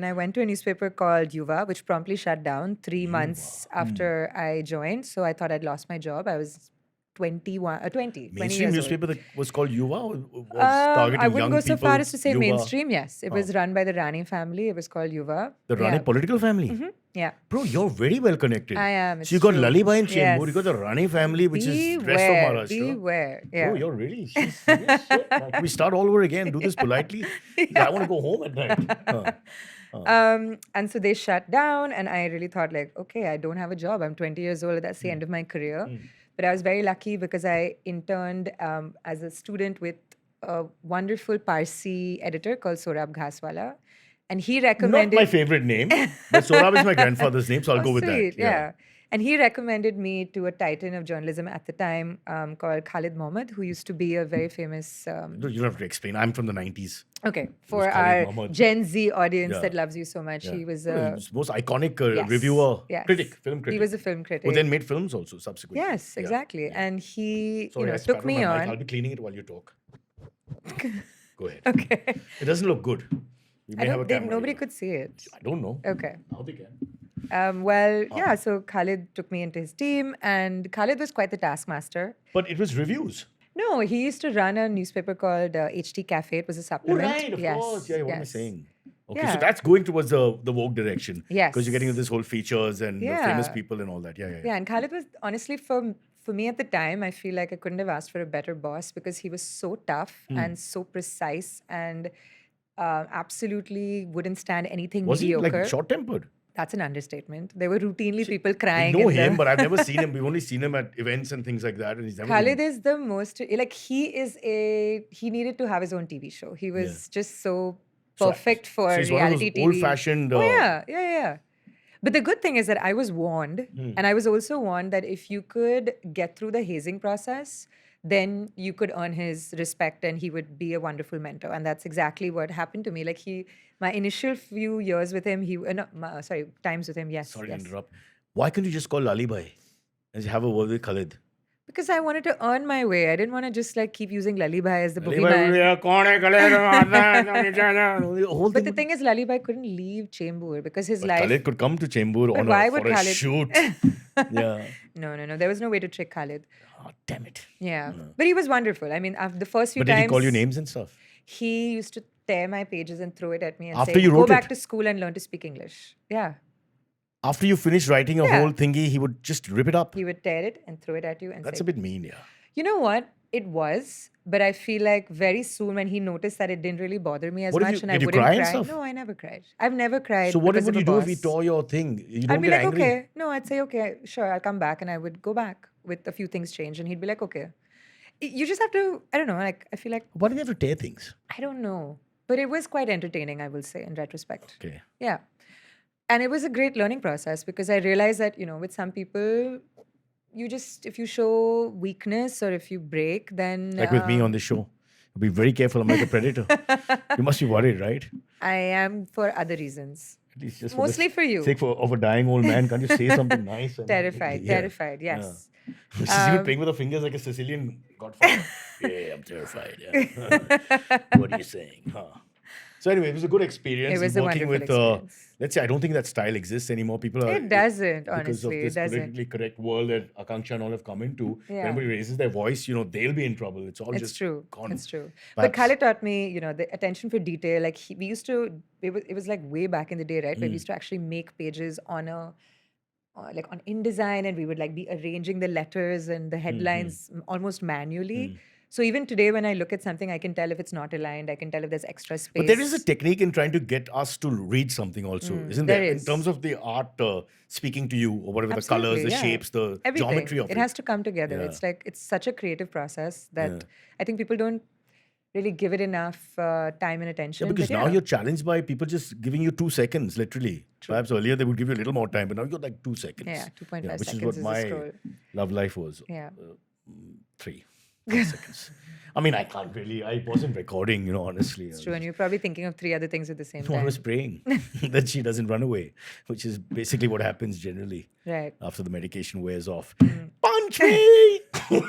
I went to a newspaper called Yuva, which promptly shut down 3 months after I joined. So I thought I'd lost my job. I was 20 Mainstream years old. newspaper that was called Yuva was targeting I wouldn't young go so people. far as to say Yuva. mainstream. Yes, it was run by the Rani family. It was called Yuva. The Rani Yeah. political family. Yeah. Bro, you're very well connected. I am, So you it's got true. Lalli Bhai in Chembur. Yes. You got the Rani family, which is rest of Maharashtra. Beware. Yeah. Oh, you're really she's serious. Shit. Can we start all over again? Do this politely. I want to go home at night. And so they shut down, and I really thought, like, okay, I don't have a job. I'm 20 years old. That's the end of my career. But I was very lucky because I interned as a student with a wonderful Parsi editor called Sorab Ghaswala. And he Not recommended... my favorite name, but Sorab is my grandfather's name, so I'll go with sweet, that. yeah. And he recommended me to a titan of journalism at the time called Khalid Mohammed, who used to be a very famous... You don't have to explain. I'm from the 90s. Okay, for Khalid our Mohammed. Gen Z audience Yeah. that loves you so much, Yeah. he was He's the most iconic yes, reviewer, yes. critic, film critic. He was a film critic. Who then made films also subsequently. Yes, Yeah. exactly. Yeah. And he, Sorry, I took spat me my mic. on. I'll be cleaning it while you talk. Go ahead. Okay. It doesn't look good. We may have a camera Nobody here. could see it. I don't know. Okay. Now they can. Yeah, so Khalid took me into his team, and Khalid was quite the taskmaster. But it was reviews. No, he used to run a newspaper called HT Cafe. It was a Oh, supplement. right, of course. Yeah, what am I yes. saying? Okay, Yeah. so that's going towards the Vogue direction. Yes. Because you're getting into this whole features and the famous Yeah. people and all that. Yeah. Yeah, and Khalid was honestly for me at the time, I feel like I couldn't have asked for a better boss because he was so tough and so precise and absolutely wouldn't stand anything Was he mediocre. like short-tempered? That's an understatement. There were routinely people I crying. know in the- him, but I've never seen him. We've only seen him at events and things like that. And he's never Khalid been- is the most like he needed to have his own TV show. He was just so perfect for so he's one of reality those TV. old-fashioned, Oh yeah. But the good thing is that I was warned, and I was also warned that if you could get through the hazing process, then you could earn his respect, and he would be a wonderful mentor. And that's exactly what happened to me. Like my initial few years with him, times with him, yes. Sorry yes. to interrupt. Why couldn't you just call Lalli Bhai and have a word with Khalid? Because I wanted to earn my way. I didn't want to just like keep using Lalli Bhai as the Lalli Bhai, boogeyman. "Yeah, kaun hai Khalid?" The whole But thing. the thing is, Lalli Bhai couldn't leave Chembur because his But life. Khalid could come to Chembur But on why a, would for a Khalid- shoot. Yeah. No. There was no way to trick Khalid. Oh, damn it. Yeah. But he was wonderful. I mean, after the first few But did times. he call you names and stuff? He used to tear my pages and throw it at me and After say, you go wrote back it? to school and learn to speak English. Yeah. After you finished writing a Yeah. whole thingy, he would just rip it up. He would tear it and throw it at you and That's say, a bit mean, yeah. you know what? It was, but I feel like very soon when he noticed that it didn't really bother me as What did much you- and did I you wouldn't cry and cry. stuff? No, I never cried. I've never cried. So what because would of you a do if he boss. tore your thing? You don't I'd be get like, angry? okay. No, I'd say, okay, sure, I'll come back. And I would go back with a few things changed. And he'd be like, okay. You just have to, I don't know, like, I feel like, Why do you have to tear things? I don't know. But it was quite entertaining, I will say, in retrospect. Okay. Yeah. And it was a great learning process because I realized that, with some people, if you show weakness or if you break, then. Like with me on this show. Be very careful. I'm like a predator. You must be worried, right? I am for other reasons. At least just Mostly the for you. sake of a dying old man. Can't you say something nice? and- Terrified, Yeah. terrified, yes. She's even playing with her fingers like a Sicilian godfather. Yeah, I'm terrified. Yeah. What are you saying? Huh? So anyway, it was a good experience. It was a working wonderful with, experience. let's say, I don't think that style exists anymore. People are It doesn't, because honestly. of It this doesn't. politically correct world that Akanksha and all have come into. If Yeah. anybody raises their voice, they'll be in trouble. It's all It's just true. gone. It's true. Perhaps- But Khalid taught me, the attention for detail. Like we used to, it was like way back in the day, right? Where we used to actually make pages on like on InDesign, and we would like be arranging the letters and the headlines almost manually. So even today, when I look at something, I can tell if it's not aligned. I can tell if there's extra space. But there is a technique in trying to get us to read something also, isn't there? there In is. terms of the art speaking to you, or whatever, the colors, Absolutely, the yeah. shapes, the Everything. geometry of it. It has to come together. Yeah. It's like, it's such a creative process that Yeah. I think people don't really give it enough time and attention. Yeah, because But now you're challenged by people just giving you 2 seconds, literally. Perhaps earlier they would give you a little more time, but now you're like 2 seconds. Yeah, 2.5 which is seconds what is a my scroll. love life was. Yeah. 3 seconds. I mean, I can't really. I wasn't recording, honestly. It's true. And you're probably thinking of 3 other things at the same I time. was praying that she doesn't run away, which is basically what happens generally Right. after the medication wears off. Punch me!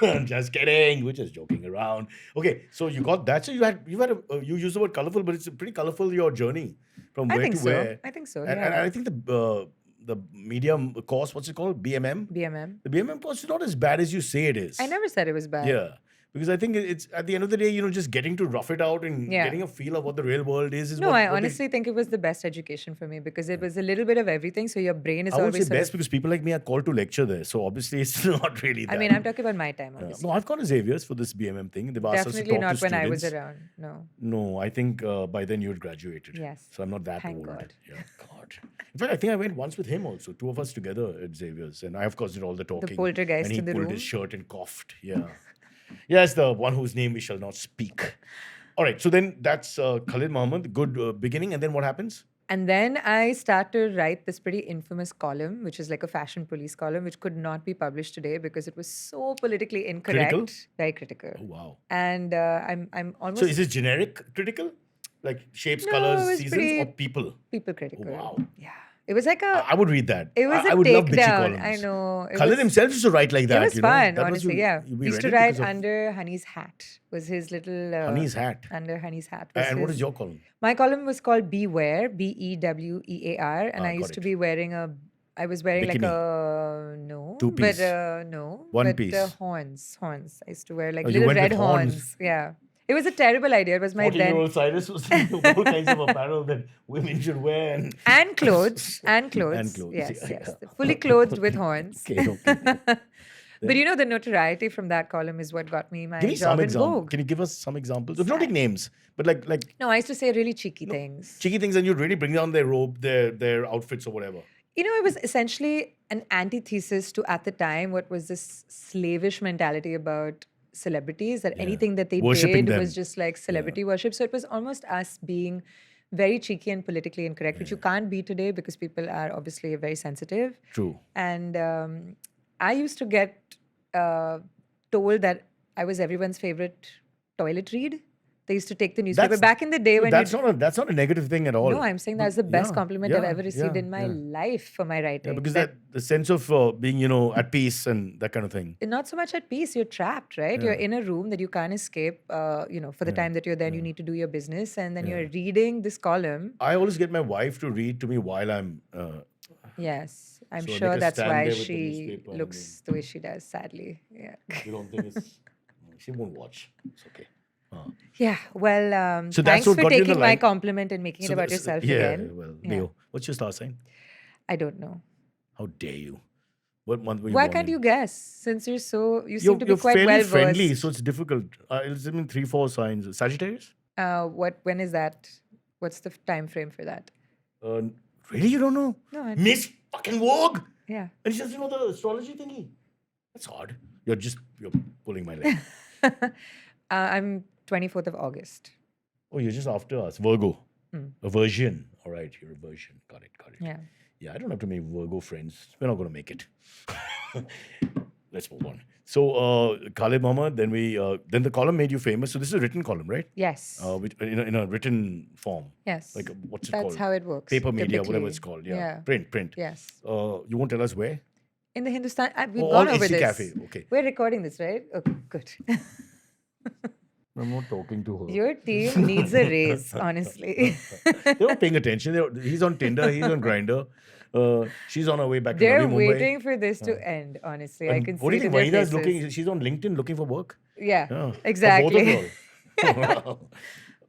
I'm just kidding. We're just joking around. Okay, so you got that. So you used the word colorful, but it's pretty colorful, your journey from I where think to so. where. I think so. And Yeah. I think the medium course, what's it called? BMM? BMM. The BMM course is not as bad as you say it is. I never said it was bad. Yeah. Because I think it's at the end of the day, just getting to rough it out and Yeah. getting a feel of what the real world is. No, what, I what they- honestly think it was the best education for me because it was a little bit of everything. So your brain is I would always say sort best of, because people like me are called to lecture there. So obviously it's not really that. I mean, I'm talking about my time, obviously. No, I've gone to Xavier's for this BMM thing. They've asked us to Definitely talk not to when I was students. around. No. No, I think by then you had graduated. Yes. So I'm not that Thank old. God. Yeah, God. In fact, I think I went once with him also. 2 of us together at Xavier's. And I, of course, did all the talking. poltergeist and he in the pulled room. his shirt and coughed. Yeah. Yes, the one whose name we shall not speak. All right. So then that's Khalid Mohammed. Good beginning. And then what happens? And then I start to write this pretty infamous column, which is like a fashion police column, which could not be published today because it was so politically incorrect. Critical? Very critical. Oh, wow. And I'm almost So is it generic critical? Like shapes, No, colors, it was seasons, pretty- or people? people critical. wow. Yeah. It was like a I would read that. It was I a would love bitchy takedown. columns. I know. It Khalid was- himself used to write like that. It was you know? fun, That was honestly. you- Yeah. we Used to read it write because of under Honey's hat. Was his little Honey's hat. Under Honey's hat. Was And what his- is your column? My column was called Beware, Bewear, and I got used to it. be wearing I was wearing like Bikini. a no, Two-piece. but no, One but piece. horns. I used to wear like Oh, you little went red with horns. horns. Yeah, it was a terrible idea. It was my then 14-year-old Cyrus was thinking of all kinds of apparel that women should wear. and clothes. And Yes, clothes, yes, yeah. fully clothed with horns. Okay. But the notoriety from that column is what got me my Give me job some in examples. Vogue. Can you give us some examples? Don't take names, but like No, I used to say really cheeky things. cheeky things, and you'd really bring down their robe, their outfits, or whatever. It was essentially an antithesis to, at the time, what was this slavish mentality about celebrities, that anything that they Worshipping did them. was just like celebrity worship. So it was almost us being very cheeky and politically incorrect, which you can't be today because people are obviously very sensitive. True. And I used to get told that I was everyone's favorite toilet read. They used to take the newspaper. Back in the day when that's not a negative thing at all. No, I'm saying that's the best compliment I've ever received in my yeah. life for my writing. Yeah, because the sense of being at peace and that kind of thing. Not so much at peace, you're trapped, right? You're in a room that you can't escape, for the time that you're there, and you need to do your business, and then you're reading this column. I always get my wife to read to me while I'm. Yes, I'm So I sure make her that's stand why there with the she newspaper and looks the way she does, sadly. Yeah. You don't think it's. She won't watch. It's okay. Yeah, well, So that's thanks what for got you in the taking my line. compliment and making it about yourself again. Well, Yeah. Leo, what's your star sign? I don't know. How dare you? What month were you Why born can't in? you guess? Since you seem You're to be quite fairly well friendly, versed. so it's difficult. It's in 3-4 signs. Sagittarius? When is that? What's the time frame for that? Really, you don't know? No, I Miss fucking Vogue, yeah. and she doesn't know the astrology thingy. That's odd. You're pulling my leg. I'm 24th of August. Oh, you're just after us. Virgo. A Virgin. All right, you're a Virgin. Got it. Yeah. Yeah, I don't have to make Virgo friends. We're not going to make it. Let's move on. So, Khalid Mohammed, then the column made you famous. So this is a written column, right? Yes. In a written form. Yes. Like what's it That's called? how it works. Paper media, whatever typically. it's called. Yeah. Yeah. Print. Yes. You won't tell us where? In the Hindustan, we've Oh, gone on over HT this. Cafe. Okay. We're recording this, right? Okay, good. I'm not talking to her. Your team needs a raise, honestly. They're not paying attention. He's on Tinder. He's on Grindr. She's on her way back to They're Navi Mumbai. waiting for this to end, honestly. I And can see what do you it in think? their Wahida's faces. looking. She's on LinkedIn looking for work. Yeah, Yeah, exactly. For both of you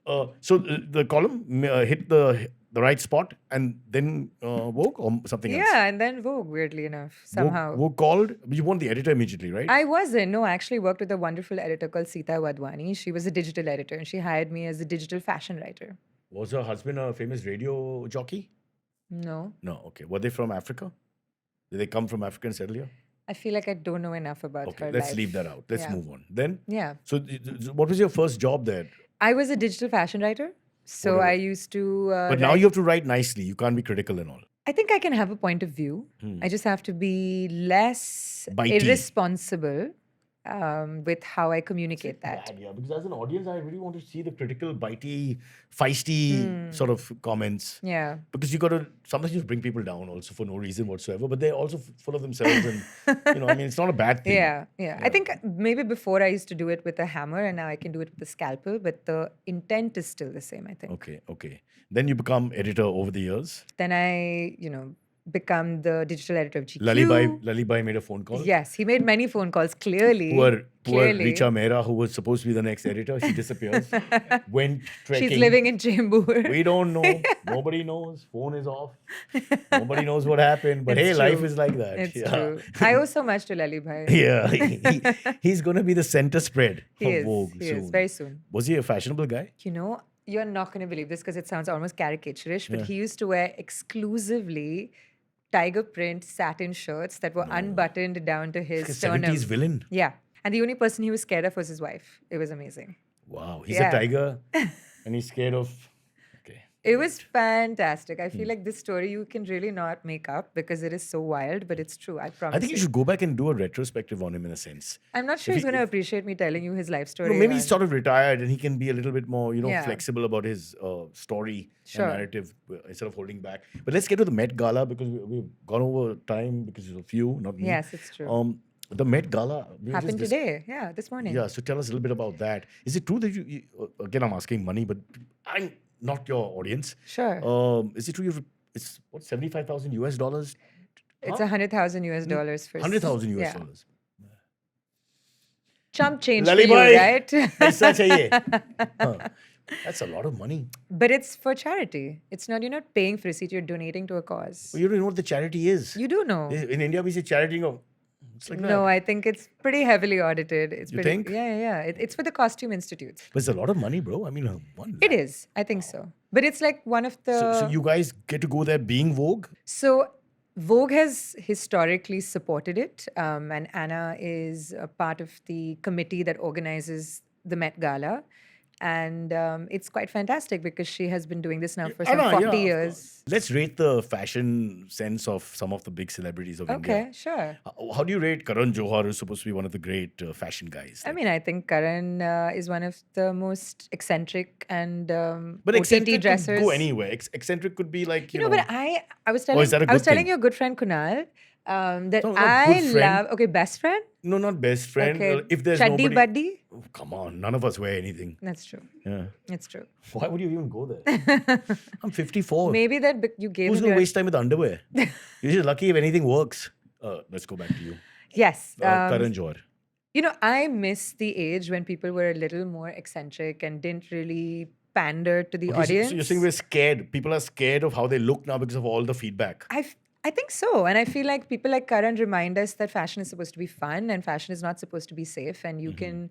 all. So the column hit the the right spot, and then Vogue or something else? Yeah, and then Vogue, weirdly enough, somehow. Vogue called. You weren't the editor immediately, right? I wasn't. No, I actually worked with a wonderful editor called Sita Wadhwani. She was a digital editor and she hired me as a digital fashion writer. Was her husband a famous radio jockey? No, No. Okay. Were they from Africa? Did they come from Africa and settle here? I feel like I don't know enough about Okay. her Let's life. leave that out. Let's Yeah. move on. Then. Yeah. So, what was your first job there? I was a digital fashion writer. So Whatever. I used to. But now you have to write nicely. You can't be critical and all. I think I can have a point of view. I just have to be less Bitey. irresponsible with how I communicate that. Bad, yeah, because as an audience, I really want to see the critical, bitey, feisty sort of comments. Yeah. Because you got to sometimes you bring people down also for no reason whatsoever, but they're also full of themselves, and I mean, it's not a bad thing. Yeah. I think maybe before I used to do it with a hammer and now I can do it with a scalpel, but the intent is still the same, I think. Okay. Then you become editor over the years. Then I, become the digital editor of GQ. Lalli Bhai made a phone call. Yes, he made many phone calls, clearly. Poor Clearly. Richa Mehra, who was supposed to be the next editor, she disappears. Went trekking. She's living in Chembur. We don't know. Nobody knows. Phone is off. Nobody knows what happened. But It's hey, life true. is like that. It's yeah. true. I owe so much to Lalli Bhai. Yeah, he's going to be the center spread He of is. Vogue He soon. is, very soon. Was he a fashionable guy? You're not going to believe this because it sounds almost caricaturish, but he used to wear exclusively tiger print satin shirts that were unbuttoned down to his sternum. 70s villain. Yeah. And the only person he was scared of was his wife. It was amazing. Wow, he's Yeah. a tiger and he's scared of. Okay. It was fantastic. I feel like this story you can really not make up because it is so wild, but it's true. I promise. I think you should go back and do a retrospective on him in a sense. I'm not sure if he's he- going to appreciate me telling you his life story. No, maybe he's on- sort of retired and he can be a little bit more, Yeah. flexible about his story Sure. and narrative instead of holding back. But let's get to the Met Gala because we've gone over time because of you, not me. Yes, it's true. The Met Gala we were Happened just today. Yeah, this morning. Yeah, so tell us a little bit about that. Is it true that you again, I'm asking money, but I'm not your audience. Sure. Is it true it's what, 75,000 US dollars? It's $100,000 US dollars for 100,000 US yeah. dollars. Chump change for Lalli you, bhai, right? aisa chahiye. Huh. That's a lot of money. But it's for charity. It's not, you're not paying for a seat, you're donating to a cause. Well, you don't know what the charity is. You do know. In India, we say charity. It's like No, that. I think it's pretty heavily audited. It's You pretty, think? Yeah. It's for the costume institutes. But it's a lot of money, bro. I mean, one It lakh. is. I think so. But it's like one of the. So you guys get to go there being Vogue? So Vogue has historically supported it, and Anna is a part of the committee that organizes the Met Gala. And it's quite fantastic because she has been doing this now for some 40 of years. course. Let's rate the fashion sense of some of the big celebrities of India. Okay, sure. How do you rate Karan Johar, who's supposed to be one of the great fashion guys? I mean, I think Karan is one of the most eccentric and But OTT eccentric dressers. could go anywhere. Eccentric could be like, You know, but I was telling is that a I was good telling thing? your good friend Kunal that No, not I good friend. love. Okay, best friend. No, not best friend. Okay, If there's Chaddi nobody... buddy. Oh, come on, none of us wear anything. That's true. Yeah. It's true. Why would you even go there? I'm 54. Maybe that you gave Who's him going to your- waste time with underwear? You're just lucky if anything works. Let's go back to you. Yes. Karan Johar. I miss the age when people were a little more eccentric and didn't really pander to the Okay, audience. so you're saying we're scared. People are scared of how they look now because of all the feedback. I think so. And I feel like people like Karan remind us that fashion is supposed to be fun and fashion is not supposed to be safe. And you can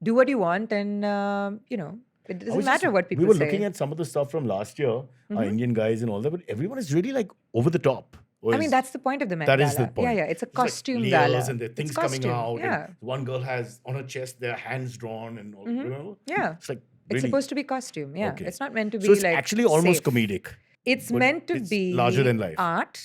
do what you want and, it doesn't matter what people We were say. looking at some of the stuff from last year, our Indian guys and all that, but everyone is really like over the top. I mean, that's the point of the Met That Gala. is the point. Yeah. It's a like costume layers gala. and there are things It's coming costume, out. Yeah. And one girl has on her chest their hands drawn and all. Remember? Yeah. It's like It's really. supposed to be costume. Yeah. Okay. It's not meant to be So it's like actually almost safe. comedic. It's but meant to it's be larger than life. art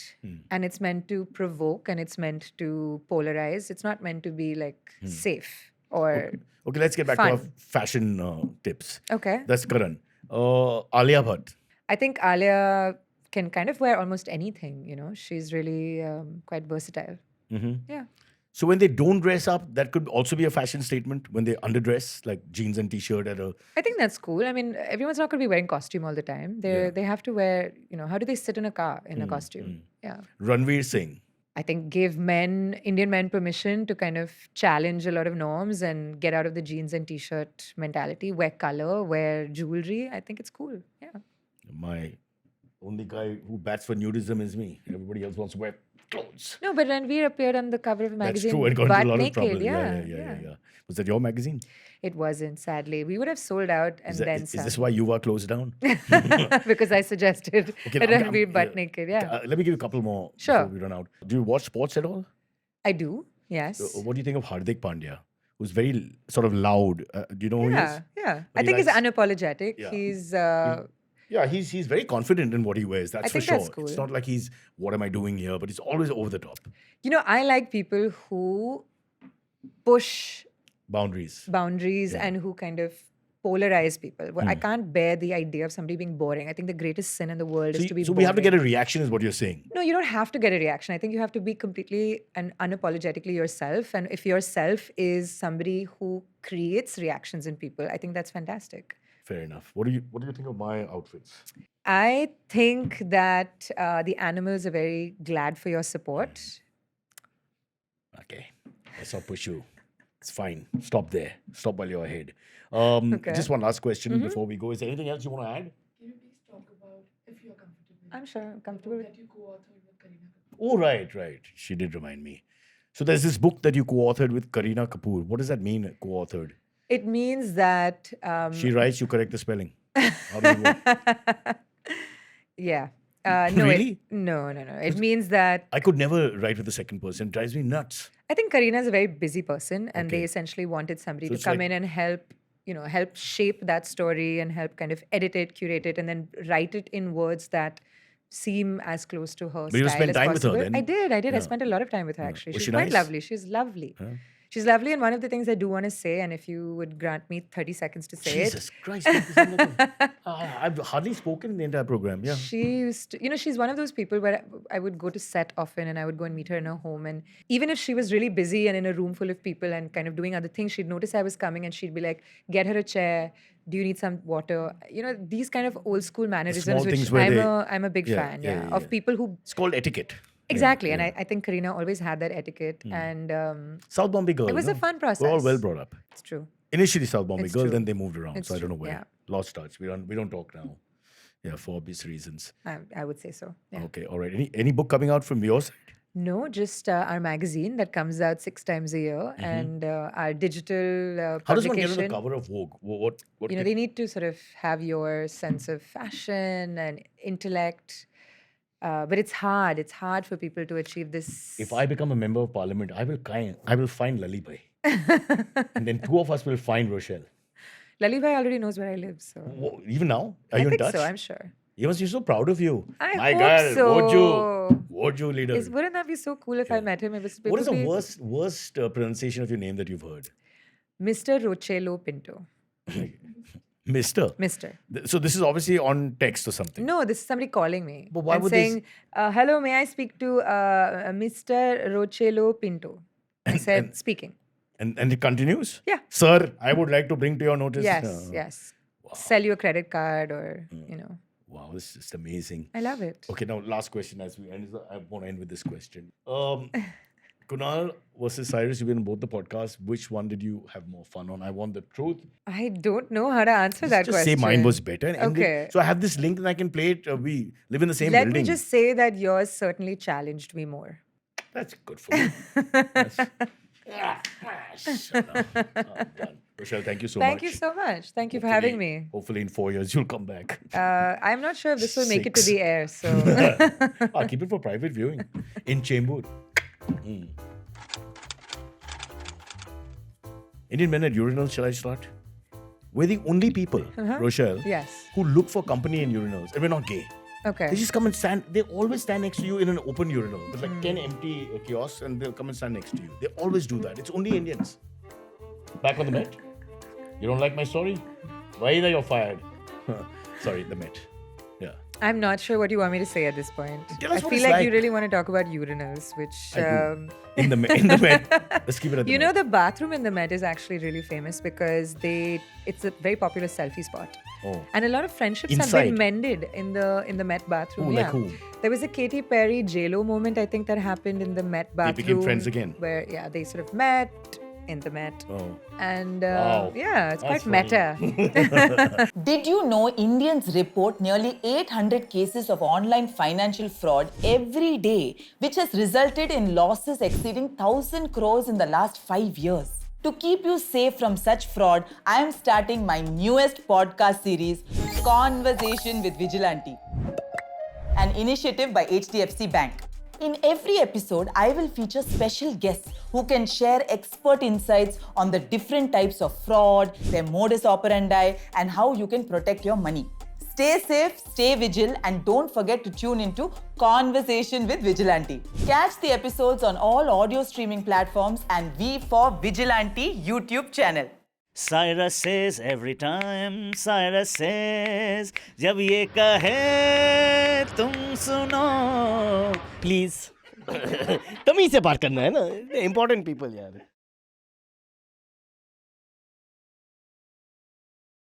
and it's meant to provoke and it's meant to polarize. It's not meant to be like safe or. Okay, let's get back to our Fun. fashion tips. Okay. That's Karan. Alia Bhatt. I think Alia can kind of wear almost anything, She's really quite versatile. Yeah. So when they don't dress up, that could also be a fashion statement. When they underdress, like jeans and t-shirt at a... I think that's cool. I mean, everyone's not going to be wearing costume all the time. They have to wear, how do they sit in a car in a costume? Yeah. Ranveer Singh. I think gave Indian men permission to kind of challenge a lot of norms and get out of the jeans and t-shirt mentality, wear color, wear jewelry. I think it's cool. Yeah. My Only guy who bats for nudism is me. Everybody else wants to wear clothes. No, but Ranveer appeared on the cover of a magazine. That's true. It got butt into a lot of naked. trouble. Yeah. Was that your magazine? It wasn't, sadly. We would have sold out and then Is some. this why you were closed down? Because I suggested Ranveer butt naked. Yeah. Let me give you a couple more Sure. before we run out. Do you watch sports at all? I do. Yes. What do you think of Hardik Pandya, who's very sort of loud? Do you know who he is? Yeah. But I he think he's likes- unapologetic. Yeah. He's Yeah, he's very confident in what he wears. That's I for think sure. that's cool. It's not like he's what am I doing here, but he's always over the top. I like people who push Boundaries. boundaries Yeah. and who kind of polarize people. Well, I can't bear the idea of somebody being boring. I think the greatest sin in the world is to be So boring. we have to get a reaction, is what you're saying. No, you don't have to get a reaction. I think you have to be completely and unapologetically yourself. And if yourself is somebody who creates reactions in people, I think that's fantastic. Fair enough. What do you think of my outfits? I think that the animals are very glad for your support. Okay, let's not push you. It's fine. Stop there. Stop while you're ahead. Okay. Just one last question before we go. Is there anything else you want to add? Can you please talk about, if you're comfortable, I'm sure I'm comfortable with that you co-authored with Kareena? Oh, right. She did remind me. So there's this book that you co-authored with Kareena Kapoor. What does that mean, co-authored? It means that She writes, you correct the spelling. How does it work? yeah. No, Really? No. It means that I could never write with the second person. It drives me nuts. I think Kareena is a very busy person, and Okay. they essentially wanted somebody So to it's come like- in and help shape that story and help kind of edit it, curate it, and then write it in words that seem as close to her But you style spent as time with her possible. then? I did. I Yeah. spent a lot of time with her actually. Was She's she quite nice? lovely. She's lovely. She's lovely, and one of the things I do want to say, and if you would grant me 30 seconds to say Jesus Christ. I've hardly spoken in the entire program. Yeah. She used to, she's one of those people where I would go to set often and I would go and meet her in her home. And even if she was really busy and in a room full of people and kind of doing other things, she'd notice I was coming and she'd be like, get her a chair. Do you need some water? These kind of old school mannerisms, small which things where I'm a big Yeah, fan, yeah, of yeah. people who. It's called etiquette. Exactly. Yeah, And yeah. I think Kareena always had that etiquette. And South Bombay girl. it was a fun We're all process. well brought up. It's true. Initially South Bombay It's girl, true. then they moved around. It's So I don't know true, where. yeah. Lost touch. We don't talk now. Yeah, for obvious reasons. I would say so. Yeah. Okay, all right. Any book coming out from your side? No, just our magazine that comes out 6 times a year and our digital How does one get on publication. the cover of Vogue? What They need to sort of have your sense of fashion and intellect. But it's hard. It's hard for people to achieve this. If I become a member of parliament, I will find Lalli Bhai. And then two of us will find Rochelle. Lalli Bhai already knows where I live, so Even now? Are I you in think touch? so. I'm sure. He must be so proud of you. I My hope girl, so. Vogue leader. Wouldn't that be so cool if I met him? It was What is the be worst pronunciation of your name that you've heard? Mr. Rochelle Pinto. Mister. Mr. So this is obviously on text or something. No, this is somebody calling me But why and would they saying, "Hello, may I speak to Mr. Rochelle Pinto?" I said, "Speaking." And it continues? Yeah. Sir, I would like to bring to your notice. Yes. Sell you a credit card or, Wow, this is just amazing. I love it. Okay, now last question as we end. I want to end with this question. Kunal versus Cyrus, you've been on both the podcasts. Which one did you have more fun on? I want the truth. I don't know how to answer that Just question. say mine was better. And end it. Okay. So I have this link and I can play it. We live in the same Let building. me just say that yours certainly challenged me more. That's good for me. Shut up. I'm done. Rochelle, thank you so much. Thank you so much. Thank you for having me. Hopefully in 4 years you'll come back. I'm not sure if this will make it to 6. the air, so I'll keep it for private viewing in Chembur. Indian men at urinals, shall I start? We're the only people, Rochelle, yes. who look for company in urinals. And we're not gay. Okay. They just come and stand. They always stand next to you in an open urinal. There's like 10 empty kiosks and they'll come and stand next to you. They always do that. It's only Indians. Back on the Met. You don't like my story? Vaida, you're fired. Sorry, the Met. Yeah. I'm not sure what you want me to say at this point. Tell us I what feel it's like like. you really want to talk about urinals, which In the Met. Let's keep it at the Met. the bathroom in the Met is actually really famous because it's a very popular selfie spot. Oh. And a lot of friendships have Inside? been mended in the Met bathroom. Who, like yeah. who? There was a Katy Perry JLo moment, I think, that happened in the Met bathroom. became friends again? Where they sort of met, in the Met. Oh. And Wow. yeah, it's That's quite funny. meta. Did you know Indians report nearly 800 cases of online financial fraud every day, which has resulted in losses exceeding 1,000 crores in the last 5 years? To keep you safe from such fraud, I am starting my newest podcast series, Conversation with Vigilante, an initiative by HDFC Bank. In every episode, I will feature special guests who can share expert insights on the different types of fraud, their modus operandi, and how you can protect your money. Stay safe, stay vigilant, and don't forget to tune into Conversation with Vigilante. Catch the episodes on all audio streaming platforms and V for Vigilante YouTube channel. Cyrus says every time, Cyrus says, जब ये कहे तुम सुनो, please. तमीज से बात करना है ना, important people यार.